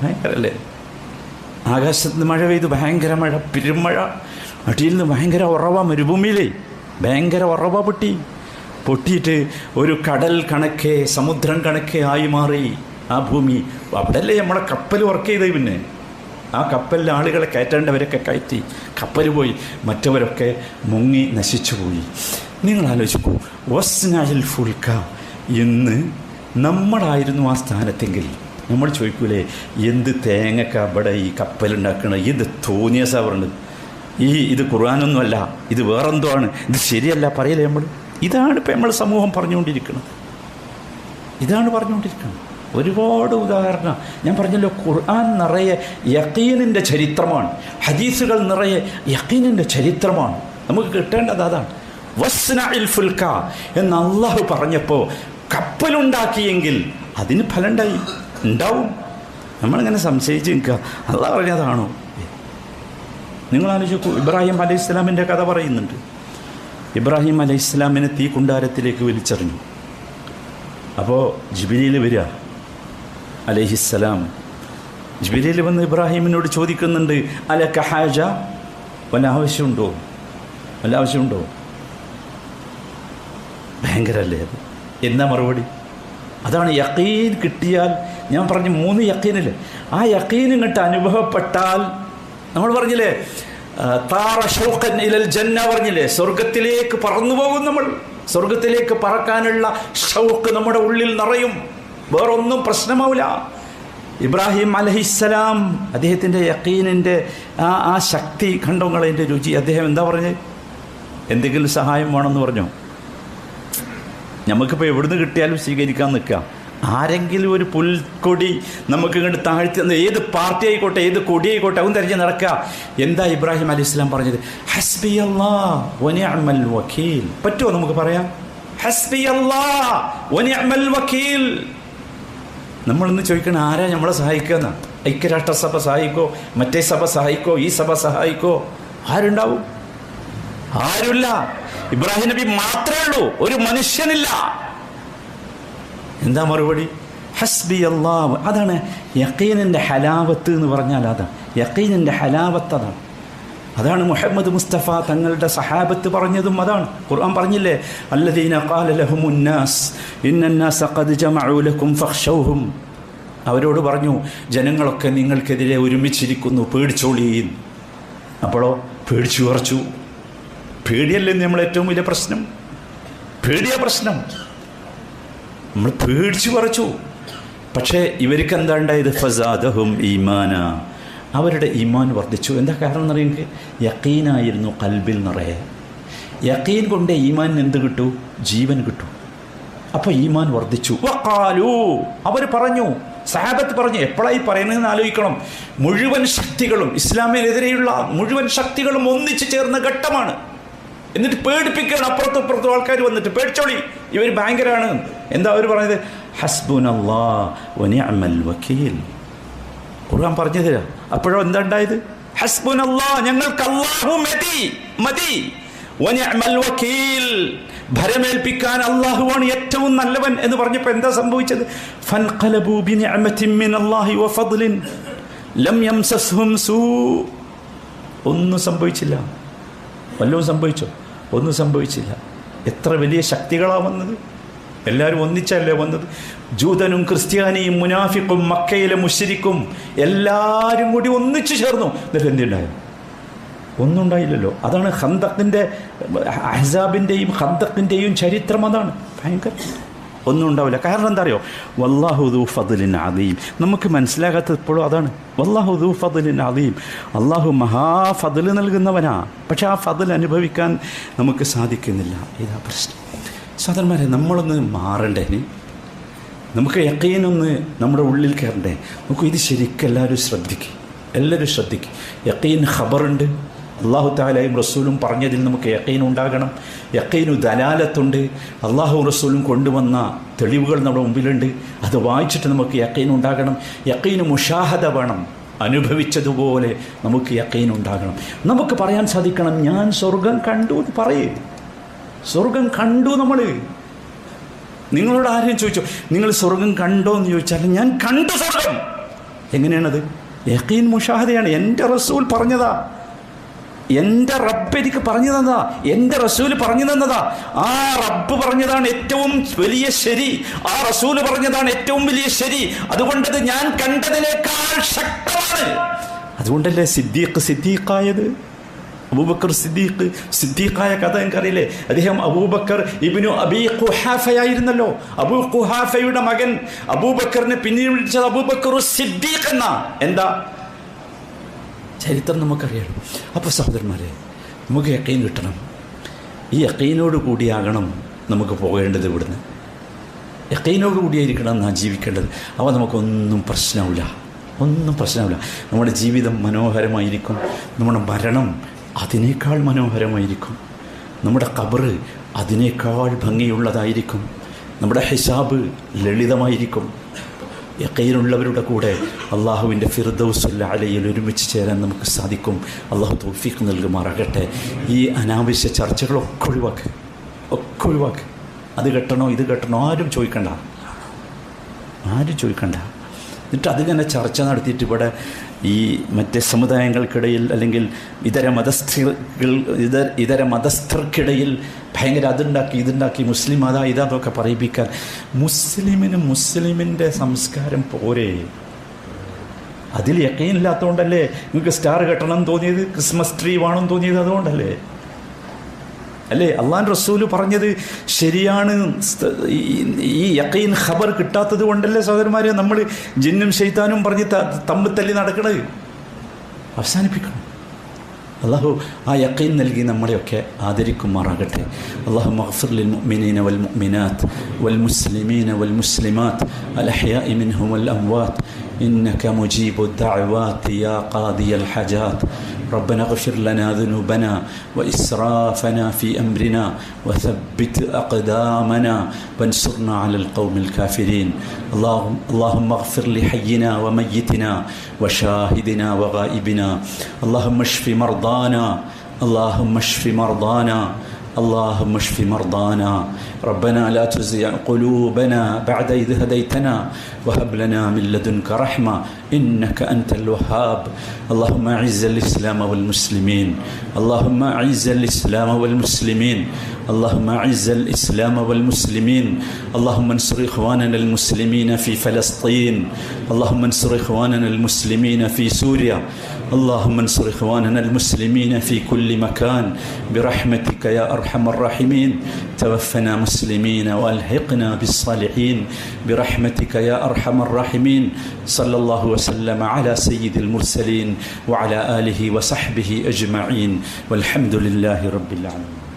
ഭയങ്കരല്ലേ? ആകാശത്ത് നിന്ന് മഴ പെയ്തു, ഭയങ്കര മഴ, പെരുമഴ. അടിയിൽ നിന്ന് ഭയങ്കര ഉറവ, മരുഭൂമിയിലേ ഭയങ്കര ഉറവ പൊട്ടിയിട്ട് ഒരു കടൽ കണക്കെ, സമുദ്രം കണക്കെ ആയി മാറി ആ ഭൂമി. അവിടെയല്ലേ നമ്മളെ കപ്പൽ വർക്ക് ചെയ്തത്. പിന്നെ ആ കപ്പലിൽ ആളുകളെ കയറ്റേണ്ടവരൊക്കെ കയറ്റി, കപ്പൽ പോയി, മറ്റവരൊക്കെ മുങ്ങി നശിച്ചു പോയി. നിങ്ങൾ ആലോചിക്കൂ, വസ്നാഹിൽ ഫുൽക്ക എന്ന് നമ്മളായിരുന്നു ആ സ്ഥാനത്തെങ്കിൽ നമ്മൾ ചോദിക്കൂലേ, എന്ത് തേങ്ങക്ക അവിടെ ഈ കപ്പലുണ്ടാക്കണ, ഇത് തോന്നിയ സവറുണ്ട്, ഇത് ഖുർആനൊന്നുമല്ല, ഇത് വേറെന്തോ ആണ്, ഇത് ശരിയല്ല പറയലേ നമ്മൾ. ഇതാണ് ഇപ്പം നമ്മൾ സമൂഹം പറഞ്ഞുകൊണ്ടിരിക്കുന്നത്. ഇതാണ് പറഞ്ഞുകൊണ്ടിരിക്കുന്നത്. ഒരുപാട് ഉദാഹരണം ഞാൻ പറഞ്ഞല്ലോ. ഖുർആൻ നിറയെ യഖീനിൻ്റെ ചരിത്രമാണ്, ഹദീസുകൾ നിറയെ യഖീനിൻ്റെ ചരിത്രമാണ്. നമുക്ക് കിട്ടേണ്ടത് അതാണ്. വസ്നഇൽ ഫുൽക എന്ന് അള്ളാഹു പറഞ്ഞപ്പോൾ കപ്പലുണ്ടാക്കിയെങ്കിൽ അതിന് ഫലം ഉണ്ടാവും. നമ്മളിങ്ങനെ സംശയിച്ച് നിൽക്കുക, അള്ളാഹ് പറഞ്ഞതാണോ? നിങ്ങൾ ആലോചിക്കൂ, ഇബ്രാഹിം അലൈഹിസ്സലാമിൻ്റെ കഥ പറയുന്നുണ്ട്. ഇബ്രാഹിം അലൈഹിസ്സലാമിനെ തീ കുണ്ടാരത്തിലേക്ക് വലിച്ചെറിഞ്ഞു. അപ്പോൾ ജിബ്രീൽ വരിക അലൈഹിസ്സലാം. ജിബ്രീൽ വന്ന് ഇബ്രാഹിമിനോട് ചോദിക്കുന്നുണ്ട്, അലക ഹാജ, വല്ല ആവശ്യമുണ്ടോ? ഭയങ്കരല്ലേ അത്? എന്താ മറുപടി? അതാണ് യഖീൻ കിട്ടിയാൽ. ഞാൻ പറഞ്ഞു 3 യഖീനില്ലേ, ആ യഖീൻ ഇങ്ങോട്ട് അനുഭവപ്പെട്ടാൽ, നമ്മൾ പറഞ്ഞില്ലേ താറ ഷൗഖൻ ഇലൽ ജന്ന പറഞ്ഞില്ലേ, സ്വർഗത്തിലേക്ക് പറന്നു പോകും നമ്മൾ. സ്വർഗത്തിലേക്ക് പറക്കാനുള്ള ഷൗഖ് നമ്മുടെ ഉള്ളിൽ നിറയും, വേറൊന്നും പ്രശ്നമാവില്ല. ഇബ്രാഹിം അലൈഹിസ്സലാം അദ്ദേഹത്തിൻ്റെ യഖീനിൻ്റെ ആ ശക്തി കണ്ടോങ്ങളതിൻ്റെ രുചി. അദ്ദേഹം എന്താ പറഞ്ഞത്? എന്തെങ്കിലും സഹായം വേണമെന്ന് പറഞ്ഞോ? നമുക്കിപ്പോൾ എവിടുന്ന് കിട്ടിയാലും സ്വീകരിക്കാൻ നിൽക്കാം. ആരെങ്കിലും ഒരു പുൽക്കൊടി നമുക്ക് ഇങ്ങോട്ട് താഴ്ത്തി, ഏത് പാർട്ടി ആയിക്കോട്ടെ, ഏത് കൊടി ആയിക്കോട്ടെ, അവൻ തിരഞ്ഞ് നടക്കുക. എന്താ ഇബ്രാഹിം അലൈഹിസ്സലാം പറഞ്ഞത്? ഹസ്ബി അല്ലാഹ് വനിഅമൽ വക്കീൽ. പറ്റുമോ നമുക്ക് പറയാം? ഹസ്ബി അല്ലാഹ് വനിഅമൽ വക്കീൽ. നമ്മളിന്ന് ചോദിക്കണം, ആരാ നമ്മളെ സഹായിക്കുക? ഐക്യരാഷ്ട്രസഭ സഹായിക്കോ, മറ്റേ സഭ സഹായിക്കോ, ഈ സഭ സഹായിക്കോ? ആരുണ്ടാവും? ആരുമില്ല. ഇബ്രാഹിം നബി മാത്രമേ ഉള്ളൂ, ഒരു മനുഷ്യനില്ല. എന്താ മറുപടി? ഹസ്ബി അല്ലാഹ്. അതാണ് യഖീനിൻ്റെ ഹലാവത്ത് എന്ന് പറഞ്ഞാൽ. അതാണ് യഖീനിൻ്റെ ഹലാവത്ത്. അതാണ് മുഹമ്മദ് മുസ്തഫ തങ്ങളുടെ സഹാബത്ത് പറഞ്ഞതും അതാണ്. ഖുർആൻ പറഞ്ഞില്ലേ, അല്ലദീന ഖാല ലഹുമുന്നാസ് ഇന്നന്നാസ ഖദ് ജമഉ ലക്കും ഫഖ്ശൗഹും. അവരോട് പറഞ്ഞു, ജനങ്ങളൊക്കെ നിങ്ങൾക്കെതിരെ ഒരുമിച്ചിരിക്കുന്നു, പേടിച്ചോളീൻ. അപ്പോഴോ പേടിച്ചു വിറച്ചു. പേടിയല്ലേ നമ്മൾ ഏറ്റവും വലിയ പ്രശ്നം? പേടിയ പ്രശ്നം. നമ്മൾ പേടിച്ചു വിറച്ചു. പക്ഷേ ഇവർക്ക് എന്താ ഉണ്ടായത്? ഫസാദഹും ഈമാന, അവരുടെ ഈമാൻ വർദ്ധിച്ചു. എന്താ കാരണം എന്നറിയെങ്കിൽ യഖീനായിരുന്നു ഖൽബിൽ നിറയെ. യഖീൻ കൊണ്ട് ഈമാൻ എന്ത് കിട്ടൂ? ജീവൻ കിട്ടൂ. അപ്പോൾ ഈമാൻ വർദ്ധിച്ചു. വഖാലു, അവർ പറഞ്ഞു, സഹാബത്ത് പറഞ്ഞു. എപ്പോഴായി പറയുന്നതെന്ന് ആലോചിക്കണം. മുഴുവൻ ശക്തികളും, ഇസ്ലാമിനെതിരെയുള്ള മുഴുവൻ ശക്തികളും ഒന്നിച്ചു ചേർന്ന ഘട്ടമാണ്. എന്നിട്ട് പേടിപ്പിക്കണം. അപ്പുറത്തും ഇപ്പുറത്തും ആൾക്കാർ വന്നിട്ട് പേടിച്ചോളി, ഇവർ ഭയങ്കരമാണ്. എന്താ അവർ പറഞ്ഞത്? ഹസ്ബുനല്ലാഹ് വനിഅമൽ വക്കീൽ. ഖുർആൻ പറഞ്ഞു തരാം. അപ്പോഴോ എന്താ ഉണ്ടായത്? ഹസ്ബുനല്ലാഹ്, ഞങ്ങൾക്ക് അല്ലാഹു മതി, വനിഅമൽ വക്കീൽ, ഭരമേൽപ്പിക്കാൻ അള്ളാഹുവാണ് ഏറ്റവും നല്ലവൻ എന്ന് പറഞ്ഞപ്പോൾ എന്താ സംഭവിച്ചത്? ഫൻഖലബൂ ബിനിഅമതിൻ മിനല്ലാഹി വഫദ്ലിൻ ലം യംസസ്ഹും സൂ. ഒന്നും സംഭവിച്ചില്ല. വല്ലതും സംഭവിച്ചോ? ഒന്നും സംഭവിച്ചില്ല. എത്ര വലിയ ശക്തികളാണ് വന്നത്! എല്ലാവരും ഒന്നിച്ചല്ലേ വന്നത്? ജൂതനും ക്രിസ്ത്യാനിയും മുനാഫിക്കും മക്കയിലെ മുശ്രിക്കും എല്ലാവരും കൂടി ഒന്നിച്ചു ചേർന്നു. എന്നിട്ട് എന്തുണ്ടായോ? ഒന്നും ഉണ്ടായില്ലല്ലോ. അതാണ് ഖന്തഖിൻ്റെ, അഹ്സാബിൻ്റെയും ഖന്തഖിൻ്റെയും ചരിത്രം. അതാണ് ഭയങ്കര. ഒന്നും ഉണ്ടാവില്ല. കാരണം എന്താ അറിയോ? വല്ലാഹു ദൂ ഫദ്ലിൻ അദീം. നമുക്ക് മനസ്സിലാകാത്തത് ഇപ്പോഴും അതാണ്. വല്ലാഹു ദൂ ഫദ്ലിൻ അദീം. അള്ളാഹു മഹാഫദ്ൽ നൽകുന്നവനാ. പക്ഷെ ആ ഫദ്ൽ അനുഭവിക്കാൻ നമുക്ക് സാധിക്കുന്നില്ല. ഇതാ പ്രശ്നം. സഹോദരന്മാരെ, നമ്മളൊന്ന് മാറണ്ടേ? നമുക്ക് യഖീനൊന്ന് നമ്മുടെ ഉള്ളിൽ കയറണ്ടേ? നമുക്ക് ഇത് ശരിക്കും എല്ലാവരും ശ്രദ്ധിക്കും. യഖീൻ ഖബറുണ്ട്. അള്ളാഹു തആലയും റസൂലും പറഞ്ഞതിൽ നമുക്ക് യഖീൻ ഉണ്ടാകണം. യഖീനു ദലാലത്തുണ്ട്. അള്ളാഹു റസൂലും കൊണ്ടുവന്ന തെളിവുകൾ നമ്മുടെ മുമ്പിലുണ്ട്. അത് വായിച്ചിട്ട് നമുക്ക് യഖീൻ ഉണ്ടാകണം. യഖീന് മുഷാഹദ വേണം. അനുഭവിച്ചതുപോലെ നമുക്ക് യഖീൻ ഉണ്ടാകണം. നമുക്ക് പറയാൻ സാധിക്കണം, ഞാൻ സ്വർഗം കണ്ടു എന്ന് പറയേ. സ്വർഗം കണ്ടു. നിങ്ങളോട് ആരെയും ചോദിച്ചോ, നിങ്ങൾ സ്വർഗം കണ്ടോ എന്ന് ചോദിച്ചാൽ ഞാൻ കണ്ടു സ്വർഗം. എങ്ങനെയാണത്? യഖീൻ മുഷാഹദയാണ്. എൻ്റെ റസൂൽ പറഞ്ഞതാ, എൻ്റെ റബ്ബ് എനിക്ക് പറഞ്ഞു തന്നതാ, എൻ്റെ റസൂൽ പറഞ്ഞു തന്നതാ. ആ റബ്ബ് പറഞ്ഞതാണ് ഏറ്റവും വലിയ ശരി, ആ റസൂൽ പറഞ്ഞതാണ് ഏറ്റവും വലിയ ശരി. അതുകൊണ്ടത് ഞാൻ കണ്ടതിനേക്കാൾ ശക്തമാണ്. അതുകൊണ്ടല്ലേ സിദ്ദീഖായത്. അബൂബക്കർ സിദ്ദീഖായ കഥ എനിക്കറിയില്ലേ? അദ്ദേഹം അബൂബക്കർ ഇബ്നു അബീ ഖുഹാഫയായിരുന്നല്ലോ. അബൂ ഖുഹാഫയുടെ മകൻ അബൂബക്കറിനെ പിന്നീട് വിളിച്ചത് അബൂബക്കർ സിദ്ദീഖ് എന്നാ. എന്താ ചരിത്രം നമുക്കറിയണം. അപ്പോൾ സഹോദരന്മാരെ, നമുക്ക് യഖീൻ കിട്ടണം. ഈ യഖീനോട് കൂടിയാകണം നമുക്ക് പോകേണ്ടത്. ഇവിടുന്ന് യഖീനോട് കൂടിയായിരിക്കണം നാം ജീവിക്കേണ്ടത്. അപ്പോൾ നമുക്കൊന്നും പ്രശ്നമില്ല. നമ്മുടെ ജീവിതം മനോഹരമായിരിക്കും. നമ്മുടെ മരണം അതിനേക്കാൾ മനോഹരമായിരിക്കും. നമ്മുടെ ഖബറ് അതിനേക്കാൾ ഭംഗിയുള്ളതായിരിക്കും. നമ്മുടെ ഹിസാബ് ലളിതമായിരിക്കും. യഖീനുള്ളവരുടെ കൂടെ അള്ളാഹുവിൻ്റെ ഫിർദൗസുൽ അലയിൽ ഒരുമിച്ച് ചേരാൻ നമുക്ക് സാധിക്കും. അള്ളാഹു തൗഫീഖ് നൽകുമാറാകട്ടെ. ഈ അനാവശ്യ ചർച്ചകളൊക്കെ ഒഴിവാക്ക്. അത് കെട്ടണോ ഇത് കെട്ടണോ ആരും ചോദിക്കണ്ട. എന്നിട്ട് അതിങ്ങനെ ചർച്ച നടത്തിയിട്ട് ഇവിടെ ഈ മറ്റ് സമുദായങ്ങൾക്കിടയിൽ അല്ലെങ്കിൽ ഇതര മതസ്ഥർക്കിടയിൽ ഭയങ്കര ഇതുണ്ടാക്കി മുസ്ലിം ഇതൊക്കെ പറയിപ്പിക്കാൻ. മുസ്ലിമിൻ്റെ സംസ്കാരം പോരെ. അതിൽ യഖീനില്ലാത്തതുകൊണ്ടല്ലേ നിങ്ങൾക്ക് സ്റ്റാർ കെട്ടണം തോന്നിയത്, ക്രിസ്മസ് ട്രീ വേണം തോന്നിയത്? അതുകൊണ്ടല്ലേ അല്ലേ? അള്ളാഹുവിൻ്റെ റസൂല് പറഞ്ഞത് ശരിയാണ്. ഈ യഖീൻ ഖബർ കിട്ടാത്തത് കൊണ്ടല്ലേ സഹോദരന്മാരെ നമ്മൾ ജിന്നും ശൈത്താനും പറഞ്ഞ് തമ്മിൽ തല്ലി നടക്കണത്? അവസാനിപ്പിക്കണം. അള്ളാഹു ആ യഖീൻ നൽകി നമ്മളെയൊക്കെ ആദരിക്കുമാറാകട്ടെ. അല്ലാഹുമ്മ ഗ്ഫിർ ലിൽ മുഅ്മിനീന വൽ മുഅ്മിനാത്ത് വൽ മുസ്ലിമീന വൽ മുസ്ലിമാത്ത് അൽ അഹ്യാഇ മിൻഹും വൽ അംവാത്ത് إنك مجيب الدعوات يا قاضي الحاجات ربنا اغفر لنا ذنوبنا وإسرافنا في أمرنا وثبت أقدامنا وانصرنا على القوم الكافرين اللهم اغفر لحينا وميتنا وشاهدنا وغائبنا اللهم اشف مرضانا اللهم اشف مرضانا ربنا لا تزغ قلوبنا بعد إذ هديتنا وهب لنا من لدنك رحمة إنك أنت الوهاب اللهم أعز الإسلام والمسلمين اللهم أعز الإسلام والمسلمين اللهم أعز الإسلام والمسلمين اللهم انصر إخواننا المسلمين في فلسطين اللهم انصر إخواننا المسلمين في سوريا اللهم انصر إخواننا المسلمين في كل مكان برحمتك يا أرحم الراحمين توفنا مسلمين وألحقنا بالصالحين برحمتك يا أرحم الراحمين صلى الله وسلم على سيد المرسلين وعلى آله وصحبه أجمعين والحمد لله رب العالمين.